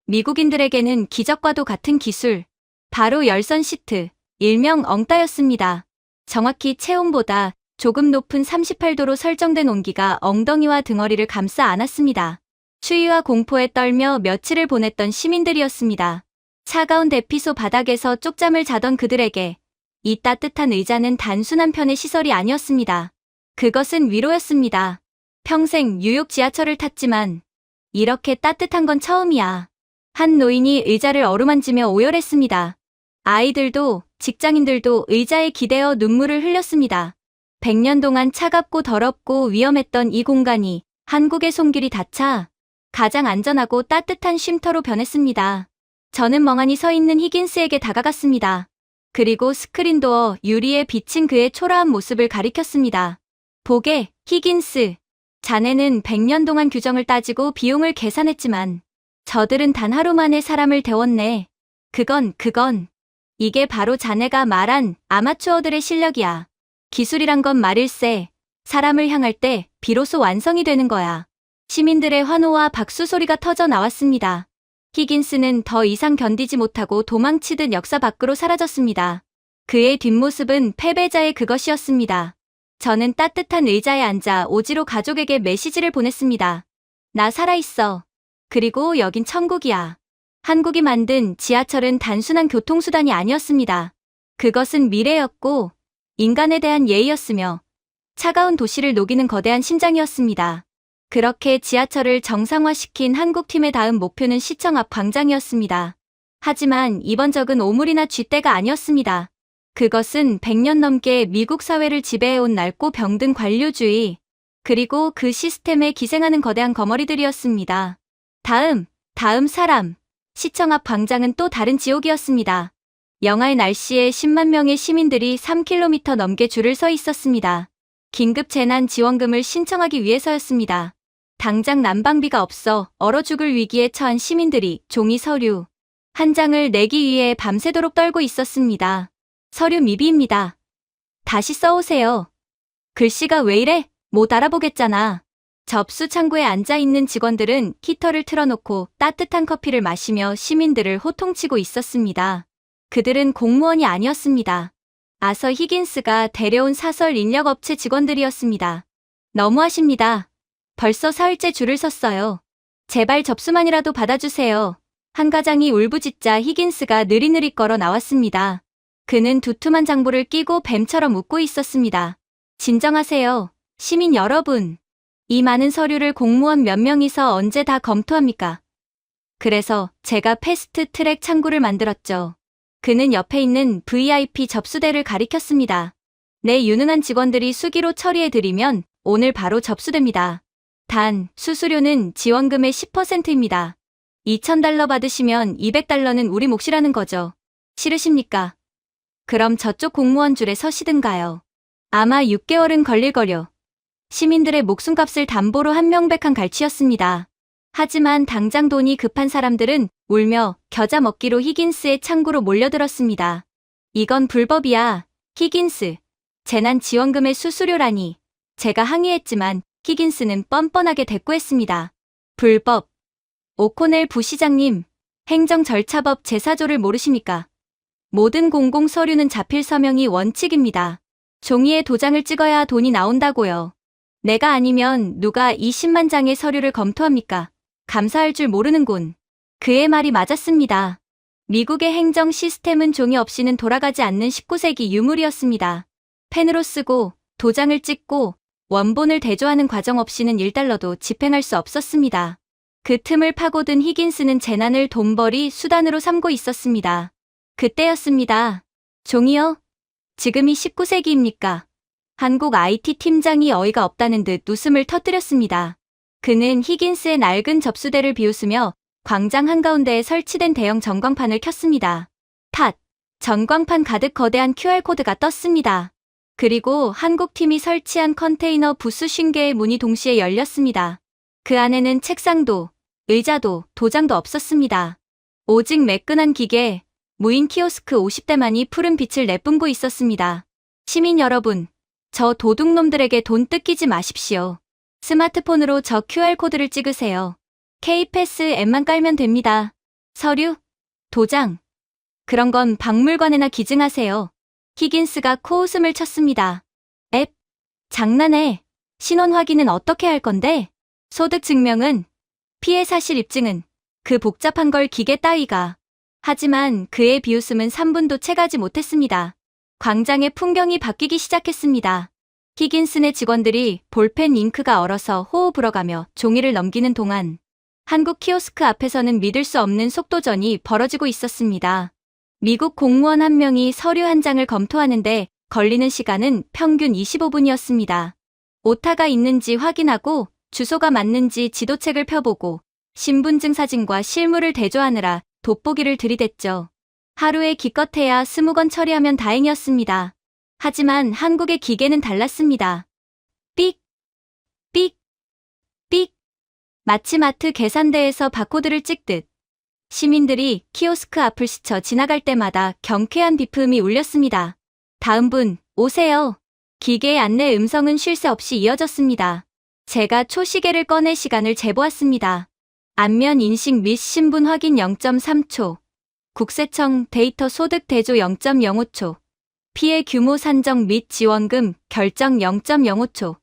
미국인들에게는 기적과도 같은 기술. 바로 열선 시트, 일명 엉따였습니다. 정확히 체온보다 조금 높은 38도로 설정된 온기가 엉덩이와 등허리를 감싸 안았습니다. 추위와 공포에 떨며 며칠을 보냈던 시민들이었습니다. 차가운 대피소 바닥에서 쪽잠을 자던 그들에게 이 따뜻한 의자는 단순한 편의 시설이 아니었습니다. 그것은 위로였습니다. 평생 뉴욕 지하철을 탔지만 이렇게 따뜻한 건 처음이야. 한 노인이 의자를 어루만지며 오열했습니다. 아이들도 직장인들도 의자에 기대어 눈물을 흘렸습니다. 100년 동안 차갑고 더럽고 위험했던 이 공간이 한국의 손길이 닿자 가장 안전하고 따뜻한 쉼터로 변했습니다. 저는 멍하니 서 있는 히긴스에게 다가갔습니다. 그리고 스크린도어 유리에 비친 그의 초라한 모습을 가리켰습니다. 보게, 히긴스. 자네는 100년 동안 규정을 따지고 비용을 계산했지만 저들은 단 하루 만에 사람을 데웠네. 그건 이게 바로 자네가 말한 아마추어들의 실력이야. 기술이란 건 말일세. 사람을 향할 때 비로소 완성이 되는 거야. 시민들의 환호와 박수 소리가 터져 나왔습니다. 히긴스는 더 이상 견디지 못하고 도망치듯 역사 밖으로 사라졌습니다. 그의 뒷모습은 패배자의 그것이었습니다. 저는 따뜻한 의자에 앉아 오지로 가족에게 메시지를 보냈습니다. 나 살아있어. 그리고 여긴 천국이야. 한국이 만든 지하철은 단순한 교통수단이 아니었습니다. 그것은 미래였고 인간에 대한 예의였으며 차가운 도시를 녹이는 거대한 심장이었습니다. 그렇게 지하철을 정상화시킨 한국팀의 다음 목표는 시청 앞 광장이었습니다. 하지만 이번 적은 오물이나 쥐떼가 아니었습니다. 그것은 100년 넘게 미국 사회를 지배해온 낡고 병든 관료주의, 그리고 그 시스템에 기생하는 거대한 거머리들이었습니다. 다음 사람. 시청 앞 광장은 또 다른 지옥이었습니다. 영하의 날씨에 10만 명의 시민들이 3km 넘게 줄을 서 있었습니다. 긴급 재난 지원금을 신청하기 위해서였습니다. 당장 난방비가 없어 얼어 죽을 위기에 처한 시민들이 종이 서류 한 장을 내기 위해 밤새도록 떨고 있었습니다. 서류 미비입니다. 다시 써오세요. 글씨가 왜 이래? 못 알아보겠잖아. 접수 창구에 앉아있는 직원들은 히터를 틀어놓고 따뜻한 커피를 마시며 시민들을 호통치고 있었습니다. 그들은 공무원이 아니었습니다. 아서 히긴스가 데려온 사설 인력업체 직원들이었습니다. 너무하십니다. 벌써 사흘째 줄을 섰어요. 제발 접수만이라도 받아주세요. 한 가장이 울부짖자 히긴스가 느릿느릿 걸어 나왔습니다. 그는 두툼한 장보를 끼고 뱀처럼 웃고 있었습니다. 진정하세요. 시민 여러분. 이 많은 서류를 공무원 몇 명이서 언제 다 검토합니까? 그래서 제가 패스트 트랙 창구를 만들었죠. 그는 옆에 있는 VIP 접수대를 가리켰습니다. 내 유능한 직원들이 수기로 처리해드리면 오늘 바로 접수됩니다. 단, 수수료는 지원금의 10%입니다. 2,000달러 받으시면 200달러는 우리 몫이라는 거죠. 싫으십니까? 그럼 저쪽 공무원 줄에 서시든가요. 아마 6개월은 걸릴걸요. 시민들의 목숨값을 담보로 한 명백한 갈취였습니다. 하지만 당장 돈이 급한 사람들은 울며 겨자 먹기로 히긴스의 창구로 몰려들었습니다. 이건 불법이야. 히긴스. 재난지원금의 수수료라니. 제가 항의했지만 히긴스는 뻔뻔하게 대꾸했습니다. 불법. 오코넬 부시장님, 행정절차법 제4조를 모르십니까? 모든 공공서류는 자필 서명이 원칙입니다. 종이에 도장을 찍어야 돈이 나온다고요. 내가 아니면 누가 20만 장의 서류를 검토합니까? 감사할 줄 모르는군. 그의 말이 맞았습니다. 미국의 행정 시스템은 종이 없이는 돌아가지 않는 19세기 유물이었습니다. 펜으로 쓰고 도장을 찍고 원본을 대조하는 과정 없이는 1달러도 집행할 수 없었습니다. 그 틈을 파고든 히긴스는 재난을 돈벌이 수단으로 삼고 있었습니다. 그때였습니다. 종이요? 지금이 19세기입니까? 한국 IT 팀장이 어이가 없다는 듯 웃음을 터뜨렸습니다. 그는 히긴스의 낡은 접수대를 비웃으며 광장 한가운데에 설치된 대형 전광판을 켰습니다. 탓! 전광판 가득 거대한 QR코드가 떴습니다. 그리고 한국팀이 설치한 컨테이너 부스 50개의 문이 동시에 열렸습니다. 그 안에는 책상도, 의자도, 도장도 없었습니다. 오직 매끈한 기계, 무인 키오스크 50대만이 푸른 빛을 내뿜고 있었습니다. 시민 여러분, 저 도둑놈들에게 돈 뜯기지 마십시오. 스마트폰으로 저 QR코드를 찍으세요. K패스 앱만 깔면 됩니다. 서류, 도장, 그런 건 박물관에나 기증하세요. 히긴스가 코웃음을 쳤습니다. 앱? 장난해. 신원 확인은 어떻게 할 건데? 소득 증명은? 피해 사실 입증은? 그 복잡한 걸 기계 따위가. 하지만 그의 비웃음은 3분도 채가지 못했습니다. 광장의 풍경이 바뀌기 시작했습니다. 히긴스네 직원들이 볼펜 잉크가 얼어서 호호 불어가며 종이를 넘기는 동안 한국 키오스크 앞에서는 믿을 수 없는 속도전이 벌어지고 있었습니다. 미국 공무원 한 명이 서류 한 장을 검토하는데 걸리는 시간은 평균 25분이었습니다. 오타가 있는지 확인하고 주소가 맞는지 지도책을 펴보고 신분증 사진과 실물을 대조하느라 돋보기를 들이댔죠. 하루에 기껏해야 20건 처리하면 다행이었습니다. 하지만 한국의 기계는 달랐습니다. 삑, 삑, 삑. 마치 마트 계산대에서 바코드를 찍듯 시민들이 키오스크 앞을 스쳐 지나갈 때마다 경쾌한 비품이 울렸습니다. 다음 분, 오세요. 기계의 안내 음성은 쉴 새 없이 이어졌습니다. 제가 초시계를 꺼내 시간을 재보았습니다. 안면 인식 및 신분 확인 0.3초. 국세청 데이터 소득 대조 0.05초. 피해 규모 산정 및 지원금 결정 0.05초.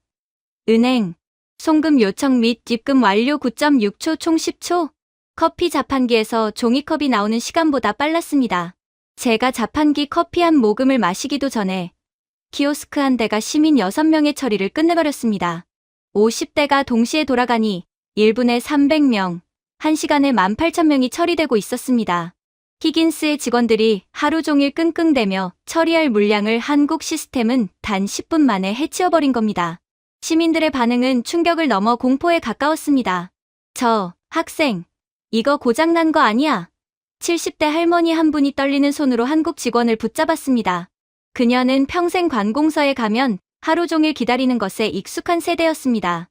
은행 송금 요청 및 입금 완료 9.6초 총 10초. 커피 자판기에서 종이컵이 나오는 시간보다 빨랐습니다. 제가 자판기 커피 한 모금을 마시기도 전에 키오스크 한 대가 시민 6명의 처리를 끝내버렸습니다. 50대가 동시에 돌아가니 1분에 300명, 1시간에 18,000명이 처리되고 있었습니다. 히긴스의 직원들이 하루 종일 끙끙대며 처리할 물량을 한국 시스템은 단 10분 만에 해치워버린 겁니다. 시민들의 반응은 충격을 넘어 공포에 가까웠습니다. 학생, 이거 고장난 거 아니야? 70대 할머니 한 분이 떨리는 손으로 한국 직원을 붙잡았습니다. 그녀는 평생 관공서에 가면 하루 종일 기다리는 것에 익숙한 세대였습니다.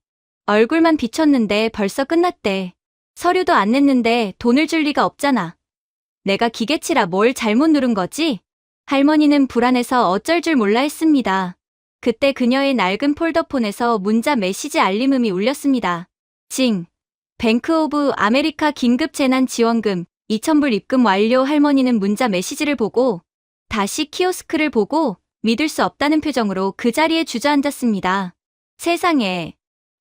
얼굴만 비췄는데 벌써 끝났대. 서류도 안 냈는데 돈을 줄 리가 없잖아. 내가 기계치라 뭘 잘못 누른 거지? 할머니는 불안해서 어쩔 줄 몰라 했습니다. 그때 그녀의 낡은 폴더폰에서 문자 메시지 알림음이 울렸습니다. 뱅크 오브 아메리카 긴급 재난 지원금 2,000불 입금 완료. 할머니는 문자 메시지를 보고 다시 키오스크를 보고 믿을 수 없다는 표정으로 그 자리에 주저앉았습니다. 세상에,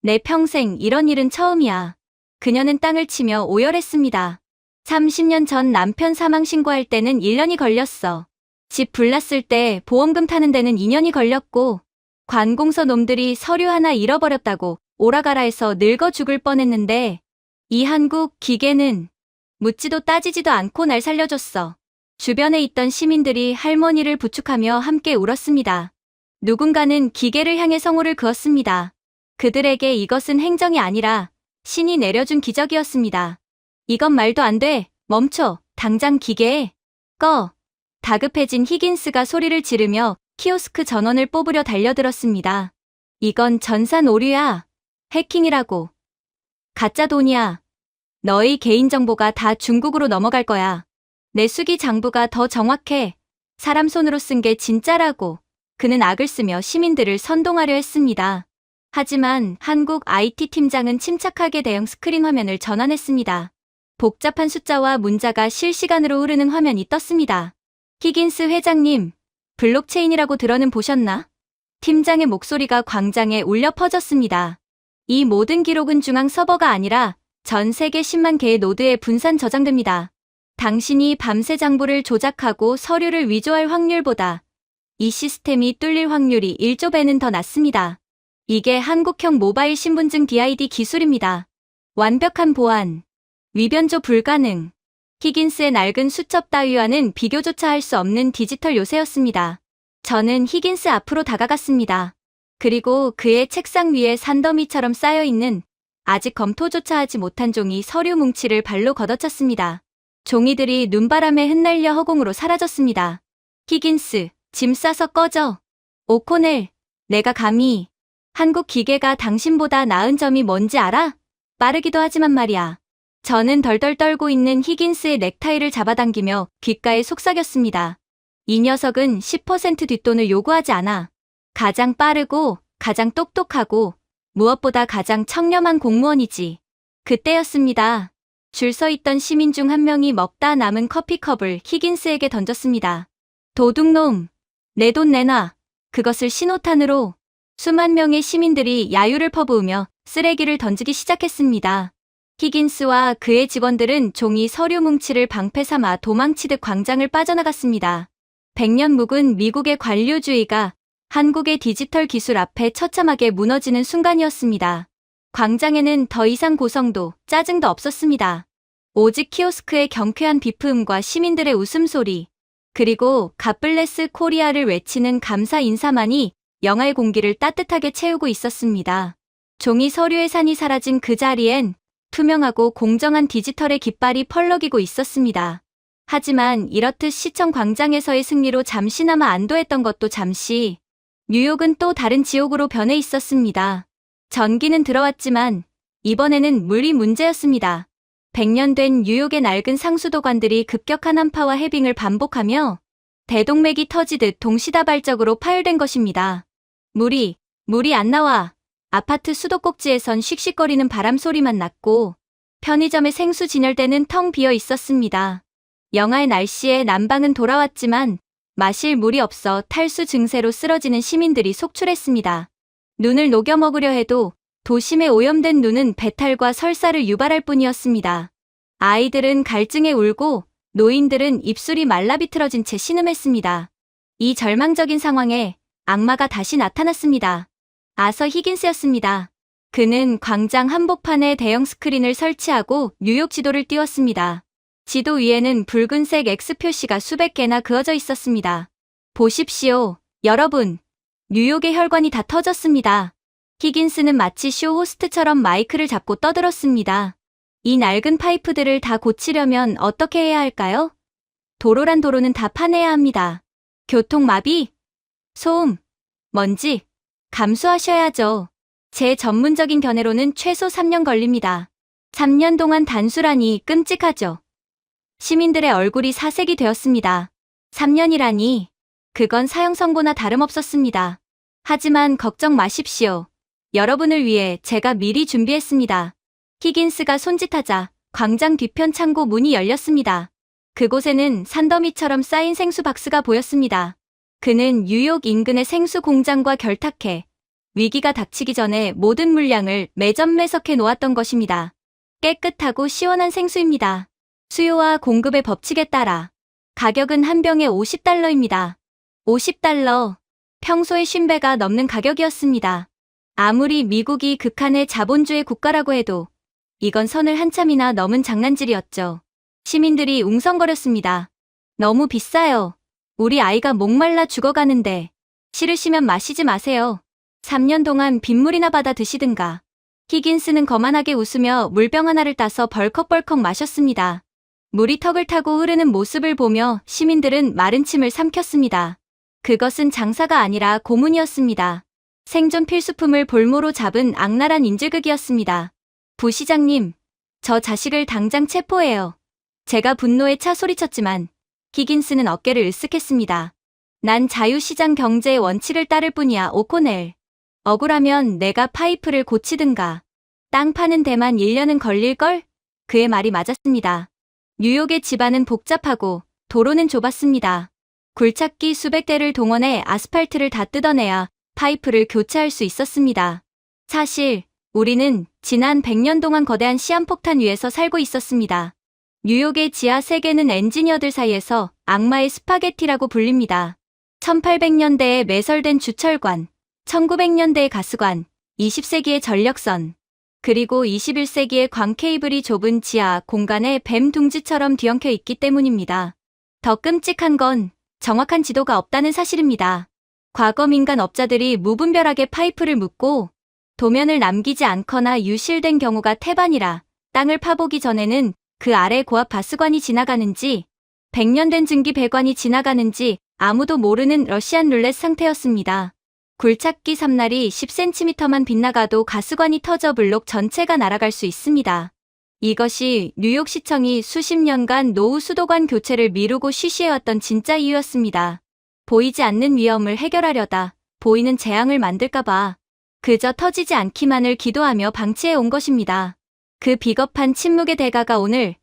내 평생 이런 일은 처음이야. 그녀는 땅을 치며 오열했습니다. 30년 전 남편 사망 신고할 때는 1년이 걸렸어. 집 불났을 때 보험금 타는 데는 2년이 걸렸고, 관공서 놈들이 서류 하나 잃어버렸다고 오라가라 해서 늙어 죽을 뻔했는데, 이 한국 기계는 묻지도 따지지도 않고 날 살려줬어. 주변에 있던 시민들이 할머니를 부축하며 함께 울었습니다. 누군가는 기계를 향해 성호를 그었습니다. 그들에게 이것은 행정이 아니라 신이 내려준 기적이었습니다. 이건 말도 안 돼. 멈춰. 당장 기계에 꺼. 다급해진 히긴스가 소리를 지르며 키오스크 전원을 뽑으려 달려들었습니다. 이건 전산 오류야. 해킹이라고. 가짜 돈이야. 너희 개인정보가 다 중국으로 넘어갈 거야. 내 수기 장부가 더 정확해. 사람 손으로 쓴 게 진짜라고. 그는 악을 쓰며 시민들을 선동하려 했습니다. 하지만 한국 IT 팀장은 침착하게 대형 스크린 화면을 전환했습니다. 복잡한 숫자와 문자가 실시간으로 흐르는 화면이 떴습니다. 히긴스 회장님, 블록체인이라고 들어는 보셨나? 팀장의 목소리가 광장에 울려 퍼졌습니다. 이 모든 기록은 중앙 서버가 아니라 전 세계 10만 개의 노드에 분산 저장됩니다. 당신이 밤새 장부를 조작하고 서류를 위조할 확률보다 이 시스템이 뚫릴 확률이 1조 배는 더 낮습니다. 이게 한국형 모바일 신분증 DID 기술입니다. 완벽한 보안, 위변조 불가능. 히긴스의 낡은 수첩 따위와는 비교조차 할 수 없는 디지털 요새였습니다. 저는 히긴스 앞으로 다가갔습니다. 그리고 그의 책상 위에 산더미처럼 쌓여있는 아직 검토조차 하지 못한 종이 서류 뭉치를 발로 걷어찼습니다. 종이들이 눈바람에 흩날려 허공으로 사라졌습니다. 히긴스, 짐 싸서 꺼져. 오코넬, 내가 감히 한국 기계가 당신보다 나은 점이 뭔지 알아? 빠르기도 하지만 말이야. 저는 덜덜 떨고 있는 히긴스의 넥타이를 잡아당기며 귓가에 속삭였습니다. 이 녀석은 10% 뒷돈을 요구하지 않아. 가장 빠르고 가장 똑똑하고 무엇보다 가장 청렴한 공무원이지. 그때였습니다. 줄 서 있던 시민 중 한 명이 먹다 남은 커피컵을 히긴스에게 던졌습니다. 도둑놈, 내 돈 내놔. 그것을 신호탄으로. 수만 명의 시민들이 야유를 퍼부으며 쓰레기를 던지기 시작했습니다. 히긴스와 그의 직원들은 종이 서류 뭉치를 방패 삼아 도망치듯 광장을 빠져나갔습니다. 100년 묵은 미국의 관료주의가 한국의 디지털 기술 앞에 처참하게 무너지는 순간이었습니다. 광장에는 더 이상 고성도, 짜증도 없었습니다. 오직 키오스크의 경쾌한 비프음과 시민들의 웃음소리, 그리고 갓블레스 코리아를 외치는 감사 인사만이 영화의 공기를 따뜻하게 채우고 있었습니다. 종이 서류의 산이 사라진 그 자리엔 투명하고 공정한 디지털의 깃발이 펄럭이고 있었습니다. 하지만 이렇듯 시청 광장에서의 승리로 잠시나마 안도했던 것도 잠시, 뉴욕은 또 다른 지옥으로 변해 있었습니다. 전기는 들어왔지만 이번에는 물이 문제였습니다. 100년 된 뉴욕의 낡은 상수도관들이 급격한 한파와 해빙을 반복하며 대동맥이 터지듯 동시다발적으로 파열된 것입니다. 물이 안 나와. 아파트 수도꼭지에선 씩씩거리는 바람 소리만 났고 편의점의 생수 진열대는 텅 비어 있었습니다. 영하의 날씨에 난방은 돌아왔지만 마실 물이 없어 탈수 증세로 쓰러지는 시민들이 속출했습니다. 눈을 녹여 먹으려 해도 도심에 오염된 눈은 배탈과 설사를 유발할 뿐이었습니다. 아이들은 갈증에 울고 노인들은 입술이 말라 비틀어진 채 신음했습니다. 이 절망적인 상황에 악마가 다시 나타났습니다. 아서 히긴스였습니다. 그는 광장 한복판에 대형 스크린을 설치하고 뉴욕 지도를 띄웠습니다. 지도 위에는 붉은색 X 표시가 수백 개나 그어져 있었습니다. 보십시오, 여러분. 뉴욕의 혈관이 다 터졌습니다. 히긴스는 마치 쇼 호스트처럼 마이크를 잡고 떠들었습니다. 이 낡은 파이프들을 다 고치려면 어떻게 해야 할까요? 도로란 도로는 다 파내야 합니다. 교통마비, 소음, 먼지, 감수하셔야죠. 제 전문적인 견해로는 최소 3년 걸립니다. 3년 동안 단수라니 끔찍하죠. 시민들의 얼굴이 사색이 되었습니다. 3년이라니. 그건 사형 선고나 다름없었습니다. 하지만 걱정 마십시오. 여러분을 위해 제가 미리 준비했습니다. 히긴스가 손짓하자 광장 뒤편 창고 문이 열렸습니다. 그곳에는 산더미처럼 쌓인 생수 박스가 보였습니다. 그는 뉴욕 인근의 생수 공장과 결탁해 위기가 닥치기 전에 모든 물량을 매점매석해 놓았던 것입니다. 깨끗하고 시원한 생수입니다. 수요와 공급의 법칙에 따라 가격은 한 병에 $50입니다. $50. 평소에 50배가 넘는 가격이었습니다. 아무리 미국이 극한의 자본주의 국가라고 해도 이건 선을 한참이나 넘은 장난질이었죠. 시민들이 웅성거렸습니다. 너무 비싸요. 우리 아이가 목말라 죽어가는데. 싫으시면 마시지 마세요. 3년 동안 빗물이나 받아 드시든가. 히긴스는 거만하게 웃으며 물병 하나를 따서 벌컥벌컥 마셨습니다. 물이 턱을 타고 흐르는 모습을 보며 시민들은 마른 침을 삼켰습니다. 그것은 장사가 아니라 고문이었습니다. 생존 필수품을 볼모로 잡은 악랄한 인질극이었습니다. 부시장님, 저 자식을 당장 체포해요. 제가 분노에 차 소리쳤지만 히긴스는 어깨를 으쓱했습니다. 난 자유시장 경제의 원칙을 따를 뿐이야, 오코넬. 억울하면 내가 파이프를 고치든가. 땅 파는 데만 1년은 걸릴걸? 그의 말이 맞았습니다. 뉴욕의 집안은 복잡하고 도로는 좁았습니다. 굴착기 수백 대를 동원해 아스팔트를 다 뜯어내야 파이프를 교체할 수 있었습니다. 사실 우리는 지난 100년 동안 거대한 시한폭탄 위에서 살고 있었습니다. 뉴욕의 지하 세계는 엔지니어들 사이에서 악마의 스파게티라고 불립니다. 1800년대에 매설된 주철관, 1900년대의 가스관, 20세기의 전력선, 그리고 21세기의 광 케이블이 좁은 지하 공간에 뱀 둥지처럼 뒤엉켜 있기 때문입니다. 더 끔찍한 건 정확한 지도가 없다는 사실입니다. 과거 민간 업자들이 무분별하게 파이프를 묻고 도면을 남기지 않거나 유실된 경우가 태반이라 땅을 파보기 전에는 그 아래 고압 가스관이 지나가는지 100년 된 증기 배관이 지나가는지 아무도 모르는 러시안 룰렛 상태였습니다. 굴착기 삼날이 10cm만 빗나가도 가스관이 터져 블록 전체가 날아갈 수 있습니다. 이것이 뉴욕시청이 수십 년간 노후 수도관 교체를 미루고 쉬쉬해왔던 진짜 이유였습니다. 보이지 않는 위험을 해결하려다 보이는 재앙을 만들까봐 그저 터지지 않기만을 기도하며 방치해 온 것입니다. 그 비겁한 침묵의 대가가 오늘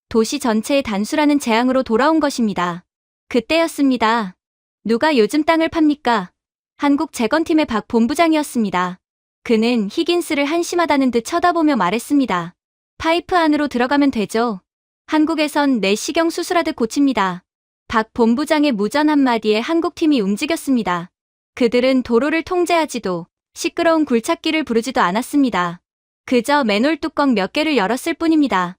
도시 전체의 단수라는 재앙으로 돌아온 것입니다. 그때였습니다. 누가 요즘 땅을 팝니까? 한국재건팀의 박 본부장이었습니다. 그는 히긴스를 한심하다는 듯 쳐다보며 말했습니다. 파이프 안으로 들어가면 되죠. 한국에선 내시경 수술하듯 고칩니다. 박 본부장의 무전 한마디에 한국팀이 움직였습니다. 그들은 도로를 통제하지도 시끄러운 굴착기를 부르지도 않았습니다. 그저 맨홀 뚜껑 몇 개를 열었을 뿐입니다.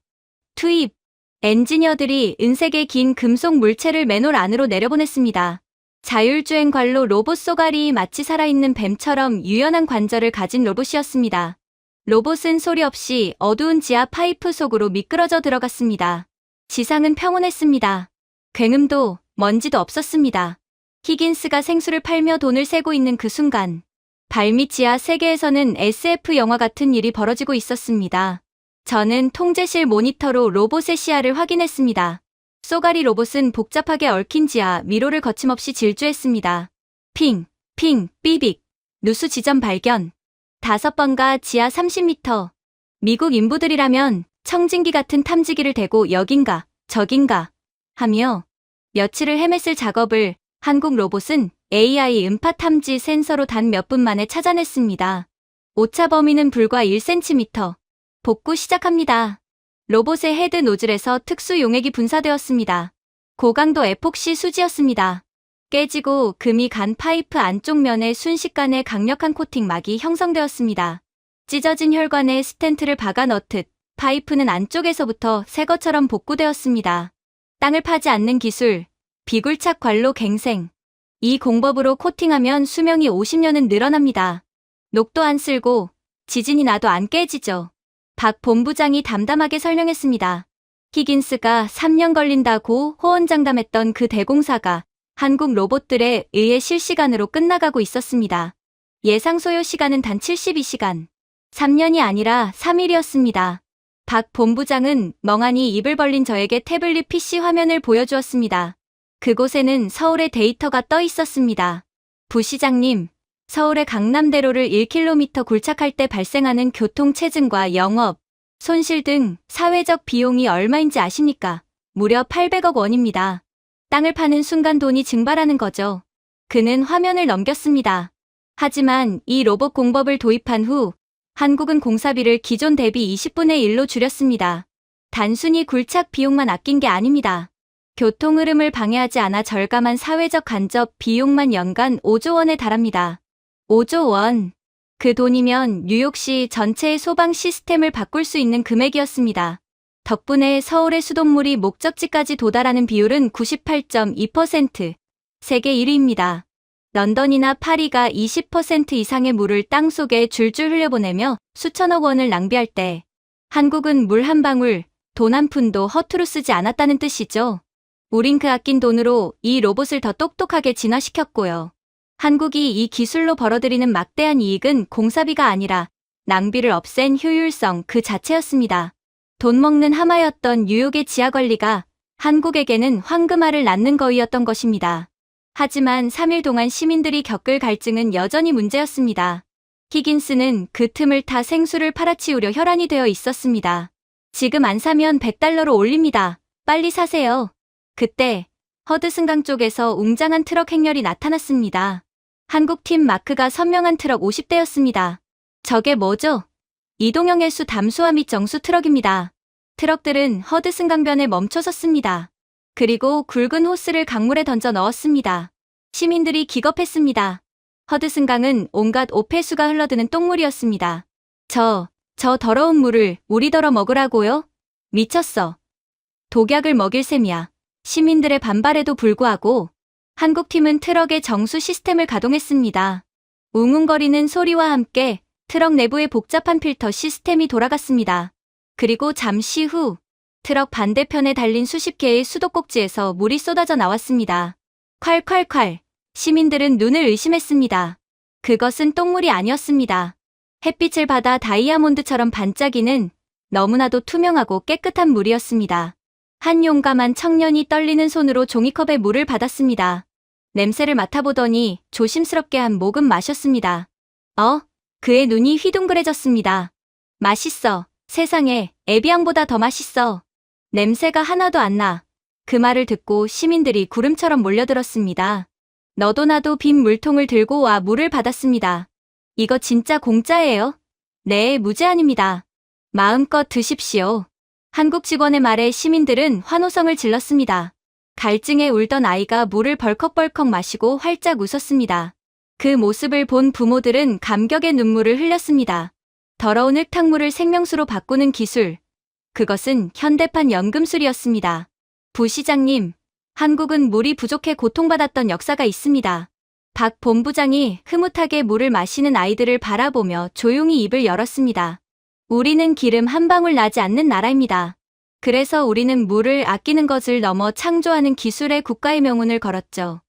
투입! 엔지니어들이 은색의 긴 금속 물체를 맨홀 안으로 내려보냈습니다. 자율주행 관로 로봇 쏘가리 마치 살아있는 뱀처럼 유연한 관절을 가진 로봇이었습니다. 로봇은 소리 없이 어두운 지하 파이프 속으로 미끄러져 들어갔습니다. 지상은 평온했습니다. 굉음도 먼지도 없었습니다. 히긴스가 생수를 팔며 돈을 세고 있는 그 순간 발밑 지하 세계에서는 SF 영화 같은 일이 벌어지고 있었습니다. 저는 통제실 모니터로 로봇의 시야를 확인했습니다. 쏘가리 로봇은 복잡하게 얽힌 지하 미로를 거침없이 질주했습니다. 핑, 핑, 삐빅, 누수 지점 발견. 5번가 지하 30m. 미국 인부들이라면 청진기 같은 탐지기를 대고 여긴가 저긴가 하며 며칠을 헤맸을 작업을 한국 로봇은 AI 음파 탐지 센서로 단 몇 분 만에 찾아냈습니다. 오차 범위는 불과 1cm. 복구 시작합니다. 로봇의 헤드 노즐에서 특수 용액이 분사되었습니다. 고강도 에폭시 수지였습니다. 깨지고 금이 간 파이프 안쪽 면에 순식간에 강력한 코팅막이 형성되었습니다. 찢어진 혈관에 스텐트를 박아 넣듯 파이프는 안쪽에서부터 새 것처럼 복구되었습니다. 땅을 파지 않는 기술, 비굴착 관로 갱생. 이 공법으로 코팅하면 수명이 50년은 늘어납니다. 녹도 안 쓸고 지진이 나도 안 깨지죠. 박 본부장이 담담하게 설명했습니다. 히긴스가 3년 걸린다고 호언장담했던 그 대공사가 한국 로봇들에 의해 실시간으로 끝나가고 있었습니다. 예상 소요 시간은 단 72시간. 3년이 아니라 3일이었습니다. 박 본부장은 멍하니 입을 벌린 저에게 태블릿 PC 화면을 보여주었습니다. 그곳에는 서울의 데이터가 떠 있었습니다. 부시장님, 서울의 강남대로를 1km 굴착할 때 발생하는 교통체증과 영업, 손실 등 사회적 비용이 얼마인지 아십니까? 무려 800억 원입니다. 땅을 파는 순간 돈이 증발하는 거죠. 그는 화면을 넘겼습니다. 하지만 이 로봇 공법을 도입한 후 한국은 공사비를 기존 대비 20분의 1로 줄였습니다. 단순히 굴착 비용만 아낀 게 아닙니다. 교통 흐름을 방해하지 않아 절감한 사회적 간접 비용만 연간 5조 원에 달합니다. 5조 원. 그 돈이면 뉴욕시 전체의 소방 시스템을 바꿀 수 있는 금액이었습니다. 덕분에 서울의 수돗물이 목적지까지 도달하는 비율은 98.2%, 세계 1위입니다. 런던이나 파리가 20% 이상의 물을 땅속에 줄줄 흘려보내며 수천억 원을 낭비할 때 한국은 물 한 방울, 돈 한 푼도 허투루 쓰지 않았다는 뜻이죠. 우린 그 아낀 돈으로 이 로봇을 더 똑똑하게 진화시켰고요. 한국이 이 기술로 벌어들이는 막대한 이익은 공사비가 아니라 낭비를 없앤 효율성 그 자체였습니다. 돈 먹는 하마였던 뉴욕의 지하관리가 한국에게는 황금알을 낳는 거위였던 것입니다. 하지만 3일 동안 시민들이 겪을 갈증은 여전히 문제였습니다. 히긴스는 그 틈을 타 생수를 팔아치우려 혈안이 되어 있었습니다. 지금 안 사면 $100로 올립니다. 빨리 사세요. 그때 허드슨강 쪽에서 웅장한 트럭 행렬이 나타났습니다. 한국팀 마크가 선명한 트럭 50대였습니다. 저게 뭐죠? 이동형 해수 담수화 및 정수 트럭입니다. 트럭들은 허드슨강변에 멈춰 섰습니다. 그리고 굵은 호스를 강물에 던져 넣었습니다. 시민들이 기겁했습니다. 허드슨강은 온갖 오폐수가 흘러드는 똥물이었습니다. 저 더러운 물을 우리 덜어 먹으라고요? 미쳤어. 독약을 먹일 셈이야. 시민들의 반발에도 불구하고 한국팀은 트럭의 정수 시스템을 가동했습니다. 웅웅거리는 소리와 함께 트럭 내부의 복잡한 필터 시스템이 돌아갔습니다. 그리고 잠시 후 트럭 반대편에 달린 수십 개의 수도꼭지에서 물이 쏟아져 나왔습니다. 콸콸콸. 시민들은 눈을 의심했습니다. 그것은 똥물이 아니었습니다. 햇빛을 받아 다이아몬드처럼 반짝이는 너무나도 투명하고 깨끗한 물이었습니다. 한 용감한 청년이 떨리는 손으로 종이컵에 물을 받았습니다. 냄새를 맡아보더니 조심스럽게 한 모금 마셨습니다. 그의 눈이 휘둥그레졌습니다. 맛있어. 세상에, 에비앙보다 더 맛있어. 냄새가 하나도 안 나. 그 말을 듣고 시민들이 구름처럼 몰려들었습니다. 너도 나도 빈 물통을 들고 와 물을 받았습니다. 이거 진짜 공짜예요? 네, 무제한입니다. 마음껏 드십시오. 한국 직원의 말에 시민들은 환호성을 질렀습니다. 갈증에 울던 아이가 물을 벌컥벌컥 마시고 활짝 웃었습니다. 그 모습을 본 부모들은 감격의 눈물을 흘렸습니다. 더러운 흙탕물을 생명수로 바꾸는 기술. 그것은 현대판 연금술이었습니다. 부시장님, 한국은 물이 부족해 고통받았던 역사가 있습니다. 박 본부장이 흐뭇하게 물을 마시는 아이들을 바라보며 조용히 입을 열었습니다. 우리는 기름 한 방울 나지 않는 나라입니다. 그래서 우리는 물을 아끼는 것을 넘어 창조하는 기술의 국가의 명운을 걸었죠.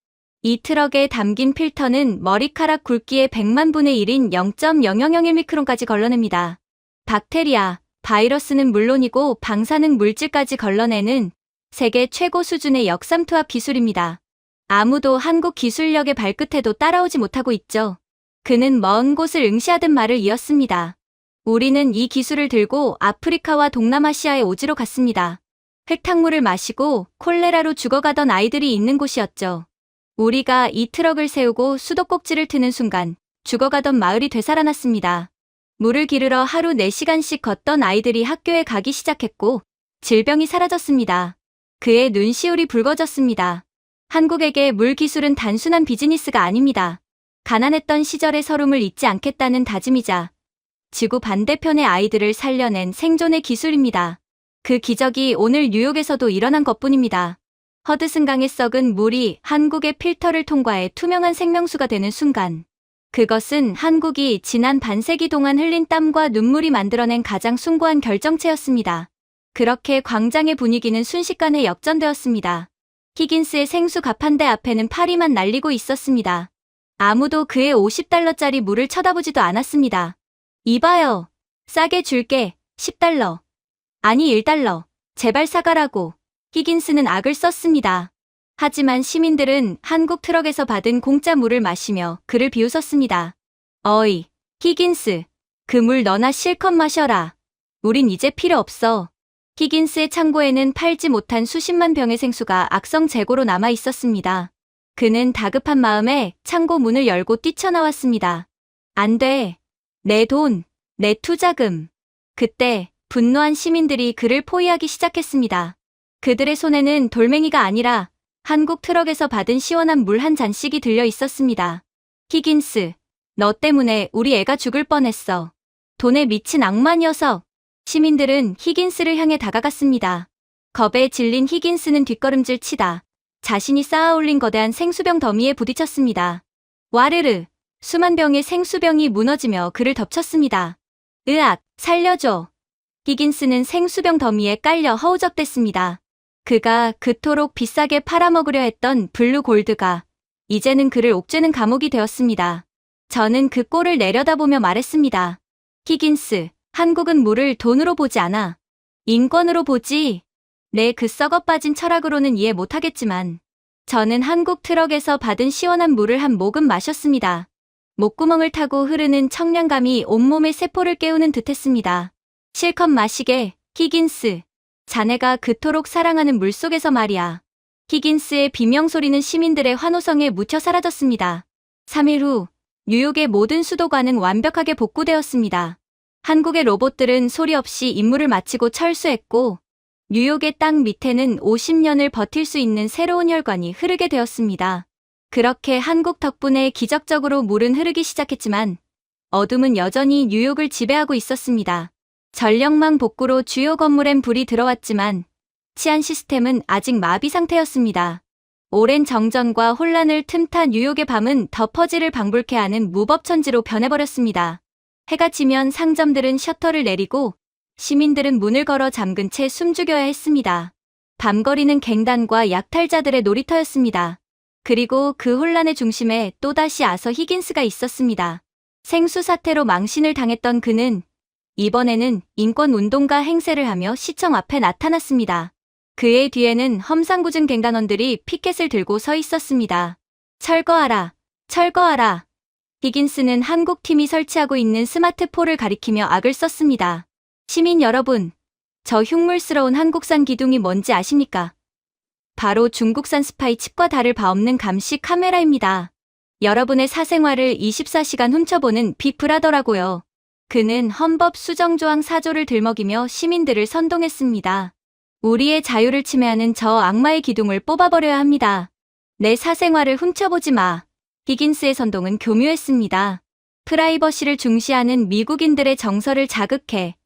이 트럭에 담긴 필터는 머리카락 굵기의 100만 분의 1인 0.0001미크론까지 걸러냅니다. 박테리아, 바이러스는 물론이고 방사능 물질까지 걸러내는 세계 최고 수준의 역삼투압 기술입니다. 아무도 한국 기술력의 발끝에도 따라오지 못하고 있죠. 그는 먼 곳을 응시하듯 말을 이었습니다. 우리는 이 기술을 들고 아프리카와 동남아시아에 오지로 갔습니다. 흙탕물을 마시고 콜레라로 죽어가던 아이들이 있는 곳이었죠. 우리가 이 트럭을 세우고 수도꼭지를 트는 순간 죽어가던 마을이 되살아났습니다. 물을 기르러 하루 4시간씩 걷던 아이들이 학교에 가기 시작했고 질병이 사라졌습니다. 그의 눈시울이 붉어졌습니다. 한국에게 물 기술은 단순한 비즈니스가 아닙니다. 가난했던 시절의 서름을 잊지 않겠다는 다짐이자 지구 반대편의 아이들을 살려낸 생존의 기술입니다. 그 기적이 오늘 뉴욕에서도 일어난 것뿐입니다. 허드슨강의 썩은 물이 한국의 필터를 통과해 투명한 생명수가 되는 순간, 그것은 한국이 지난 반세기 동안 흘린 땀과 눈물이 만들어낸 가장 숭고한 결정체였습니다. 그렇게 광장의 분위기는 순식간에 역전되었습니다. 히긴스의 생수 갑판대 앞에는 파리만 날리고 있었습니다. 아무도 그의 $50짜리 물을 쳐다보지도 않았습니다. 이봐요. 싸게 줄게. $10. 아니 $1. 제발 사가라고. 히긴스는 악을 썼습니다. 하지만 시민들은 한국 트럭에서 받은 공짜 물을 마시며 그를 비웃었습니다. 어이, 히긴스. 그 물 너나 실컷 마셔라. 우린 이제 필요 없어. 히긴스의 창고에는 팔지 못한 수십만 병의 생수가 악성 재고로 남아 있었습니다. 그는 다급한 마음에 창고 문을 열고 뛰쳐나왔습니다. 안 돼. 내 돈, 내 투자금. 그때 분노한 시민들이 그를 포위하기 시작했습니다. 그들의 손에는 돌멩이가 아니라 한국 트럭에서 받은 시원한 물 한 잔씩이 들려 있었습니다. 히긴스, 너 때문에 우리 애가 죽을 뻔했어. 돈에 미친 악마 녀석. 시민들은 히긴스를 향해 다가갔습니다. 겁에 질린 히긴스는 뒷걸음질 치다 자신이 쌓아올린 거대한 생수병 더미에 부딪혔습니다. 와르르, 수만 병의 생수병이 무너지며 그를 덮쳤습니다. 으악, 살려줘. 히긴스는 생수병 더미에 깔려 허우적댔습니다. 그가 그토록 비싸게 팔아먹으려 했던 블루 골드가 이제는 그를 옥죄는 감옥이 되었습니다. 저는 그 꼴을 내려다보며 말했습니다. 히긴스, 한국은 물을 돈으로 보지 않아. 인권으로 보지. 내 그 썩어빠진 철학으로는 이해 못하겠지만 저는 한국 트럭에서 받은 시원한 물을 한 모금 마셨습니다. 목구멍을 타고 흐르는 청량감이 온몸의 세포를 깨우는 듯했습니다. 실컷 마시게, 히긴스. 자네가 그토록 사랑하는 물속에서 말이야. 히긴스의 비명소리는 시민들의 환호성에 묻혀 사라졌습니다. 3일 후 뉴욕의 모든 수도관은 완벽하게 복구되었습니다. 한국의 로봇들은 소리 없이 임무를 마치고 철수했고 뉴욕의 땅 밑에는 50년을 버틸 수 있는 새로운 혈관이 흐르게 되었습니다. 그렇게 한국 덕분에 기적적으로 물은 흐르기 시작했지만 어둠은 여전히 뉴욕을 지배하고 있었습니다. 전력망 복구로 주요 건물엔 불이 들어왔지만 치안 시스템은 아직 마비 상태였습니다. 오랜 정전과 혼란을 틈타 뉴욕의 밤은 덮어지를 방불케 하는 무법천지로 변해버렸습니다. 해가 지면 상점들은 셔터를 내리고 시민들은 문을 걸어 잠근 채 숨죽여야 했습니다. 밤거리는 갱단과 약탈자들의 놀이터였습니다. 그리고 그 혼란의 중심에 또다시 아서 히긴스가 있었습니다. 생수 사태로 망신을 당했던 그는 이번에는 인권운동가 행세를 하며 시청 앞에 나타났습니다. 그의 뒤에는 험상궂은 갱단원들이 피켓을 들고 서 있었습니다. 철거하라, 철거하라. 히긴스는 한국팀이 설치하고 있는 스마트폴을 가리키며 악을 썼습니다. 시민 여러분, 저 흉물스러운 한국산 기둥이 뭔지 아십니까? 바로 중국산 스파이 칩과 다를 바 없는 감시 카메라입니다. 여러분의 사생활을 24시간 훔쳐보는 빅브라더라고요. 그는 헌법 수정조항 4조를 들먹이며 시민들을 선동했습니다. 우리의 자유를 침해하는 저 악마의 기둥을 뽑아버려야 합니다. 내 사생활을 훔쳐보지 마. 히긴스의 선동은 교묘했습니다. 프라이버시를 중시하는 미국인들의 정서를 자극해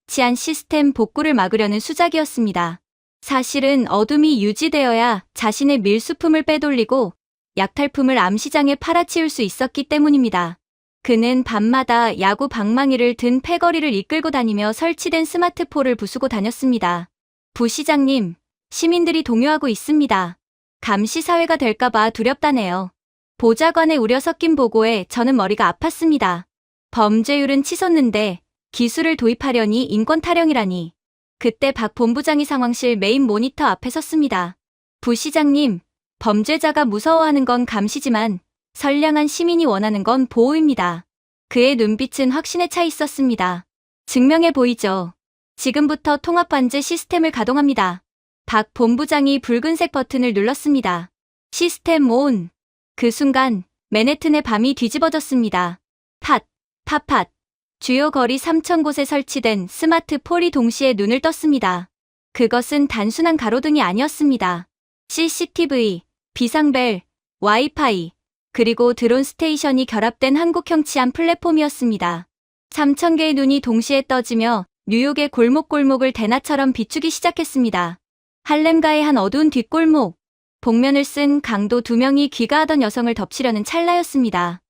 치안 시스템 복구를 막으려는 수작이었습니다. 사실은 어둠이 유지되어야 자신의 밀수품을 빼돌리고 약탈품을 암시장에 팔아치울 수 있었기 때문입니다. 그는 밤마다 야구 방망이를 든 패거리를 이끌고 다니며 설치된 스마트폴을 부수고 다녔습니다. 부시장님, 시민들이 동요하고 있습니다. 감시사회가 될까봐 두렵다네요. 보좌관의 우려 섞인 보고에 저는 머리가 아팠습니다. 범죄율은 치솟는데 기술을 도입하려니 인권 타령이라니. 그때 박 본부장이 상황실 메인 모니터 앞에 섰습니다. 부시장님, 범죄자가 무서워하는 건 감시지만 선량한 시민이 원하는 건 보호입니다. 그의 눈빛은 확신에 차 있었습니다. 증명해 보이죠. 지금부터 통합반제 시스템을 가동합니다. 박 본부장이 붉은색 버튼을 눌렀습니다. 시스템 온. 그 순간 맨해튼의 밤이 뒤집어졌습니다. 팟, 팟팟. 주요 거리 3,000곳에 설치된 스마트 폴이 동시에 눈을 떴습니다. 그것은 단순한 가로등이 아니었습니다. CCTV, 비상벨, 와이파이, 그리고 드론 스테이션이 결합된 한국형 치안 플랫폼이었습니다. 3,000개의 눈이 동시에 떠지며 뉴욕의 골목골목을 대낮처럼 비추기 시작했습니다. 할렘가의 한 어두운 뒷골목, 복면을 쓴 강도 2명이 귀가하던 여성을 덮치려는 찰나였습니다.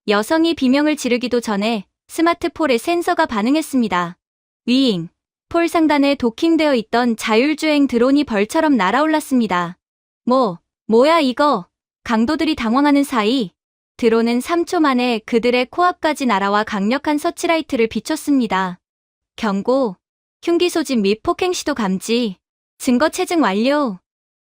여성이 비명을 지르기도 전에 스마트폴의 센서가 반응했습니다. 위잉, 폴 상단에 도킹되어 있던 자율주행 드론이 벌처럼 날아올랐습니다. 뭐야 이거? 강도들이 당황하는 사이 드론은 3초 만에 그들의 코앞까지 날아와 강력한 서치라이트를 비췄습니다. 경고, 흉기 소진 및 폭행 시도 감지, 증거 체증 완료,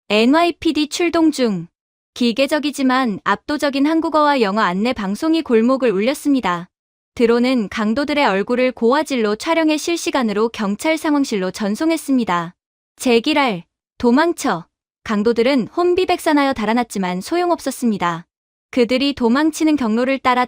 NYPD 출동 중. 기계적이지만 압도적인 한국어와 영어 안내 방송이 골목을 울렸습니다. 드론은 강도들의 얼굴을 고화질로 촬영해 실시간으로 경찰 상황실로 전송했습니다. 제기랄, 도망쳐. 강도들은 혼비백산하여 달아났지만 소용없었습니다. 그들이 도망치는 경로를 따라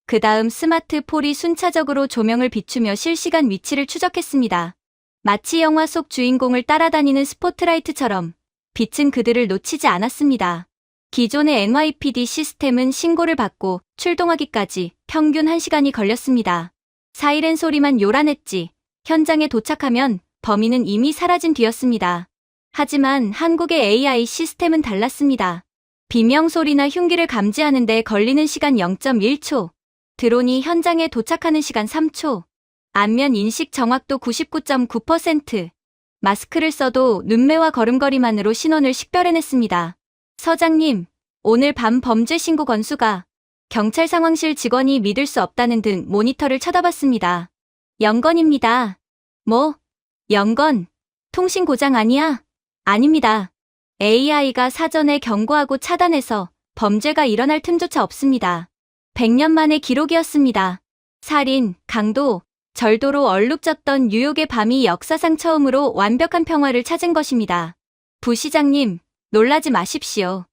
그 다음 스마트 폴이 순차적으로 조명을 비추며 실시간 위치를 추적했습니다. 마치 영화 속 주인공을 따라다니는 스포트라이트처럼 빛은 그들을 놓치지 않았습니다. 기존의 NYPD 시스템은 신고를 받고 출동하기까지 평균 1시간이 걸렸습니다. 사이렌 소리만 요란했지 현장에 도착하면 범인은 이미 사라진 뒤였습니다. 하지만 한국의 AI 시스템은 달랐습니다. 비명 소리나 흉기를 감지하는 데 걸리는 시간 0.1초, 드론이 현장에 도착하는 시간 3초, 안면 인식 정확도 99.9%, 마스크를 써도 눈매와 걸음걸이만으로 신원을 식별해냈습니다. 서장님, 오늘 밤 범죄 신고 건수가 경찰 상황실 직원이 믿을 수 없다는 등 모니터를 쳐다봤습니다. 0건입니다. 뭐? 0건? 통신 고장 아니야? 아닙니다. AI가 사전에 경고하고 차단해서 범죄가 일어날 틈조차 없습니다. 100년 만의 기록이었습니다. 살인, 강도, 절도로 얼룩졌던 뉴욕의 밤이 역사상 처음으로 완벽한 평화를 찾은 것입니다. 부시장님, 놀라지 마십시오.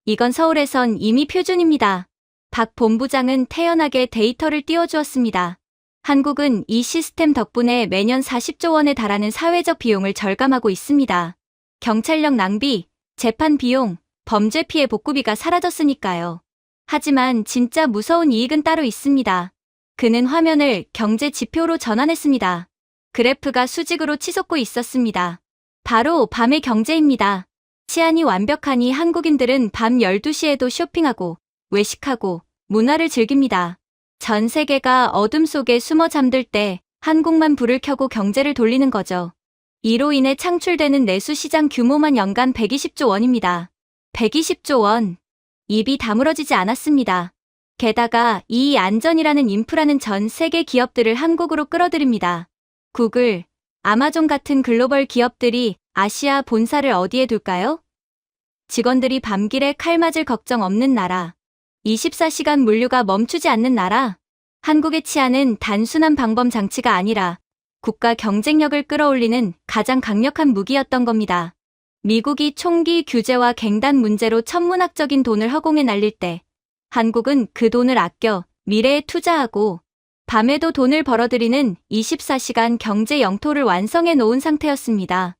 이건 서울에선 이미 표준입니다. 박 본부장은 태연하게 데이터를 띄워주었습니다. 한국은 이 시스템 덕분에 매년 40조 원에 달하는 사회적 비용을 절감하고 있습니다. 경찰력 낭비, 재판 비용, 범죄 피해 복구비가 사라졌으니까요. 하지만 진짜 무서운 이익은 따로 있습니다. 그는 화면을 경제 지표로 전환했습니다. 그래프가 수직으로 치솟고 있었습니다. 바로 밤의 경제입니다. 치안이 완벽하니 한국인들은 밤 12시에도 쇼핑하고 외식하고 문화를 즐깁니다. 전 세계가 어둠 속에 숨어 잠들 때 한국만 불을 켜고 경제를 돌리는 거죠. 이로 인해 창출되는 내수 시장 규모만 연간 120조 원입니다. 120조 원. 입이 다물어지지 않았습니다. 게다가 이 안전이라는 인프라는 전 세계 기업들을 한국으로 끌어들입니다. 구글, 아마존 같은 글로벌 기업들이 아시아 본사를 어디에 둘까요? 직원들이 밤길에 칼 맞을 걱정 없는 나라. 24시간 물류가 멈추지 않는 나라. 한국의 치안은 단순한 방범 장치가 아니라 국가 경쟁력을 끌어올리는 가장 강력한 무기였던 겁니다. 미국이 총기 규제와 갱단 문제로 천문학적인 돈을 허공에 날릴 때 한국은 그 돈을 아껴 미래에 투자하고 밤에도 돈을 벌어들이는 24시간 경제 영토를 완성해 놓은 상태였습니다.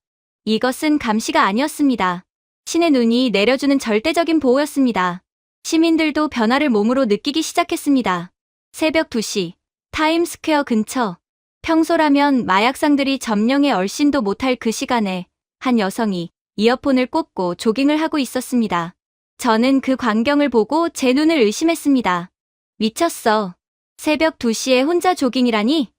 이것은 감시가 아니었습니다. 신의 눈이 내려주는 절대적인 보호였습니다. 시민들도 변화를 몸으로 느끼기 시작했습니다. 새벽 2시, 타임스퀘어 근처. 평소라면 마약상들이 점령에 얼씬도 못할 그 시간에 한 여성이 이어폰을 꽂고 조깅을 하고 있었습니다. 저는 그 광경을 보고 제 눈을 의심했습니다. 미쳤어. 새벽 2시에 혼자 조깅이라니?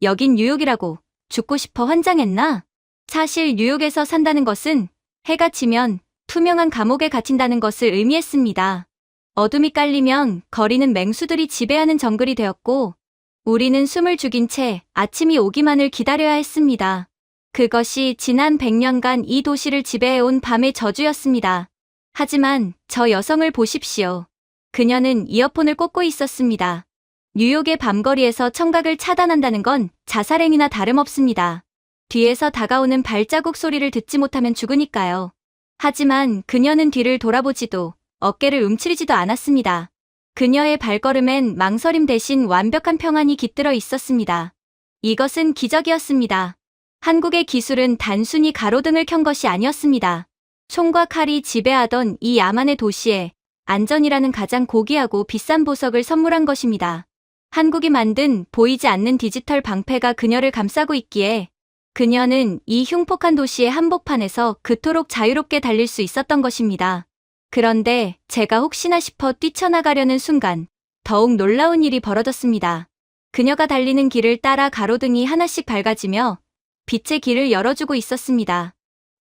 여긴 뉴욕이라고. 죽고 싶어 환장했나? 사실 뉴욕에서 산다는 것은 해가 지면 투명한 감옥에 갇힌다는 것을 의미했습니다. 어둠이 깔리면 거리는 맹수들이 지배하는 정글이 되었고 우리는 숨을 죽인 채 아침이 오기만을 기다려야 했습니다. 그것이 지난 100년간 이 도시를 지배해온 밤의 저주였습니다. 하지만 저 여성을 보십시오. 그녀는 이어폰을 꽂고 있었습니다. 뉴욕의 밤거리에서 청각을 차단한다는 건 자살행위나 다름없습니다. 뒤에서 다가오는 발자국 소리를 듣지 못하면 죽으니까요. 하지만 그녀는 뒤를 돌아보지도 어깨를 움츠리지도 않았습니다. 그녀의 발걸음엔 망설임 대신 완벽한 평안이 깃들어 있었습니다. 이것은 기적이었습니다. 한국의 기술은 단순히 가로등을 켠 것이 아니었습니다. 총과 칼이 지배하던 이 야만의 도시에 안전이라는 가장 고귀하고 비싼 보석을 선물한 것입니다. 한국이 만든 보이지 않는 디지털 방패가 그녀를 감싸고 있기에 그녀는 이 흉폭한 도시의 한복판에서 그토록 자유롭게 달릴 수 있었던 것입니다. 그런데 제가 혹시나 싶어 뛰쳐나가려는 순간 더욱 놀라운 일이 벌어졌습니다. 그녀가 달리는 길을 따라 가로등이 하나씩 밝아지며 빛의 길을 열어주고 있었습니다.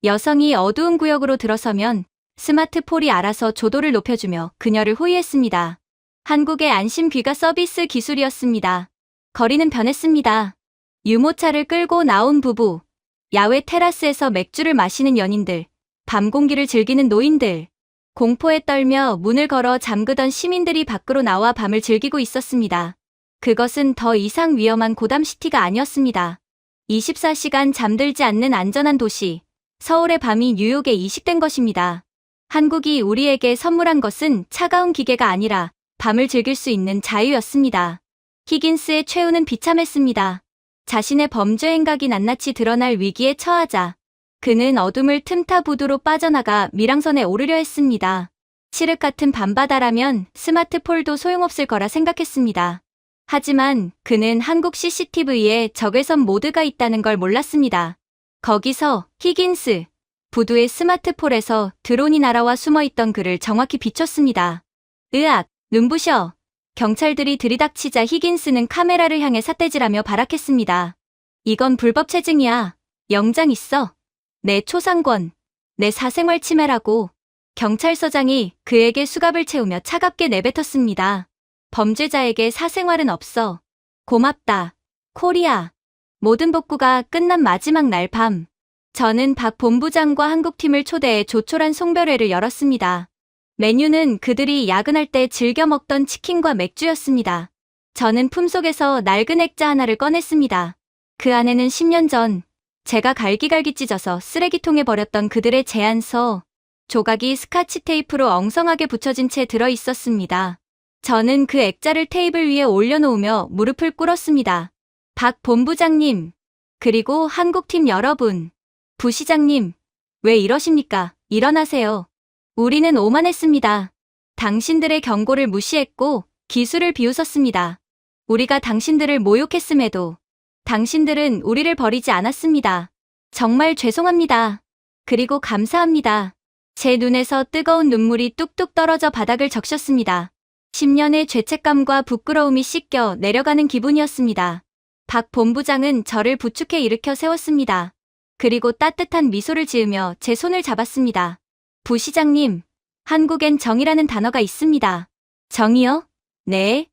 여성이 어두운 구역으로 들어서면 스마트폴이 알아서 조도를 높여주며 그녀를 호위했습니다. 한국의 안심 귀가 서비스 기술이었습니다. 거리는 변했습니다. 유모차를 끌고 나온 부부, 야외 테라스에서 맥주를 마시는 연인들, 밤 공기를 즐기는 노인들, 공포에 떨며 문을 걸어 잠그던 시민들이 밖으로 나와 밤을 즐기고 있었습니다. 그것은 더 이상 위험한 고담시티가 아니었습니다. 24시간 잠들지 않는 안전한 도시, 서울의 밤이 뉴욕에 이식된 것입니다. 한국이 우리에게 선물한 것은 차가운 기계가 아니라 밤을 즐길 수 있는 자유였습니다. 히긴스의 최후는 비참했습니다. 자신의 범죄 행각이 낱낱이 드러날 위기에 처하자 그는 어둠을 틈타 부두로 빠져나가 밀항선에 오르려 했습니다. 칠흑 같은 밤바다라면 스마트폴도 소용없을 거라 생각했습니다. 하지만 그는 한국 CCTV에 적외선 모드가 있다는 걸 몰랐습니다. 거기서 히긴스, 부두의 스마트폴에서 드론이 날아와 숨어있던 그를 정확히 비췄습니다. 으악, 눈부셔. 경찰들이 들이닥치자 히긴스는 카메라를 향해 삿대질하며 발악했습니다. 이건 불법 체증이야. 영장 있어. 내 초상권. 내 사생활 침해라고. 경찰서장이 그에게 수갑을 채우며 차갑게 내뱉었습니다. 범죄자에게 사생활은 없어. 고맙다. 코리아. 모든 복구가 끝난 마지막 날 밤. 저는 박 본부장과 한국팀을 초대해 조촐한 송별회를 열었습니다. 메뉴는 그들이 야근할 때 즐겨 먹던 치킨과 맥주였습니다. 저는 품속에서 낡은 액자 하나를 꺼냈습니다. 그 안에는 10년 전 제가 갈기갈기 찢어서 쓰레기통에 버렸던 그들의 제안서, 조각이 스카치 테이프로 엉성하게 붙여진 채 들어있었습니다. 저는 그 액자를 테이블 위에 올려놓으며 무릎을 꿇었습니다. 박 본부장님, 그리고 한국팀 여러분, 부시장님, 왜 이러십니까? 일어나세요. 우리는 오만했습니다. 당신들의 경고를 무시했고 기술을 비웃었습니다. 우리가 당신들을 모욕했음에도 당신들은 우리를 버리지 않았습니다. 정말 죄송합니다. 그리고 감사합니다. 제 눈에서 뜨거운 눈물이 뚝뚝 떨어져 바닥을 적셨습니다. 10년의 죄책감과 부끄러움이 씻겨 내려가는 기분이었습니다. 박 본부장은 저를 부축해 일으켜 세웠습니다. 그리고 따뜻한 미소를 지으며 제 손을 잡았습니다. 부시장님, 한국엔 정의라는 단어가 있습니다. 정의요? 네.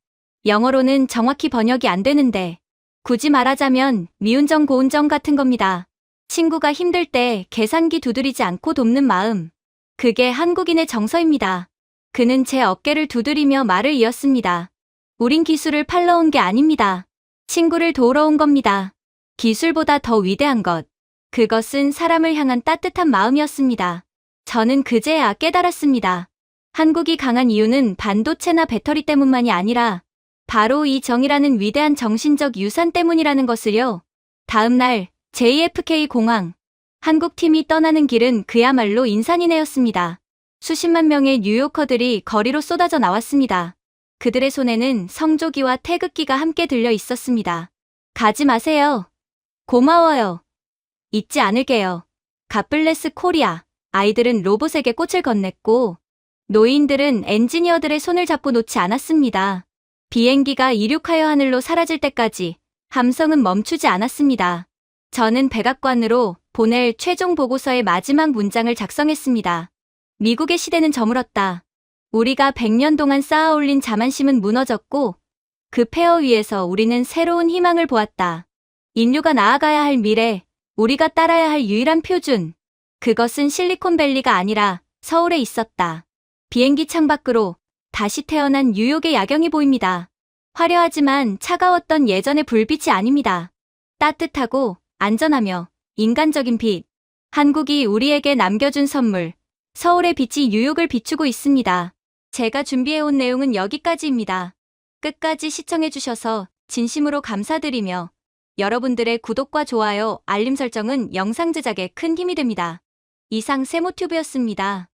영어로는 정확히 번역이 안 되는데 굳이 말하자면 미운정 고운정 같은 겁니다. 친구가 힘들 때 계산기 두드리지 않고 돕는 마음. 그게 한국인의 정서입니다. 그는 제 어깨를 두드리며 말을 이었습니다. 우린 기술을 팔러 온 게 아닙니다. 친구를 도우러 온 겁니다. 기술보다 더 위대한 것. 그것은 사람을 향한 따뜻한 마음이었습니다. 저는 그제야 깨달았습니다. 한국이 강한 이유는 반도체나 배터리 때문만이 아니라 바로 이 정의라는 위대한 정신적 유산 때문이라는 것을요. 다음 날 JFK 공항. 한국팀이 떠나는 길은 그야말로 인산인해였습니다. 수십만 명의 뉴요커들이 거리로 쏟아져 나왔습니다. 그들의 손에는 성조기와 태극기가 함께 들려 있었습니다. 가지 마세요. 고마워요. 잊지 않을게요. 갓블레스 코리아. 아이들은 로봇에게 꽃을 건넸고 노인들은 엔지니어들의 손을 잡고 놓지 않았습니다. 비행기가 이륙하여 하늘로 사라질 때까지 함성은 멈추지 않았습니다. 저는 백악관으로 보낼 최종 보고서의 마지막 문장을 작성했습니다. 미국의 시대는 저물었다. 우리가 100년 동안 쌓아올린 자만심은 무너졌고 그 폐허 위에서 우리는 새로운 희망을 보았다. 인류가 나아가야 할 미래, 우리가 따라야 할 유일한 표준. 그것은 실리콘밸리가 아니라 서울에 있었다. 비행기 창밖으로 다시 태어난 뉴욕의 야경이 보입니다. 화려하지만 차가웠던 예전의 불빛이 아닙니다. 따뜻하고 안전하며 인간적인 빛. 한국이 우리에게 남겨준 선물. 서울의 빛이 뉴욕을 비추고 있습니다. 제가 준비해온 내용은 여기까지입니다. 끝까지 시청해주셔서 진심으로 감사드리며 여러분들의 구독과 좋아요, 알림 설정은 영상 제작에 큰 힘이 됩니다. 이상 세모튜브였습니다.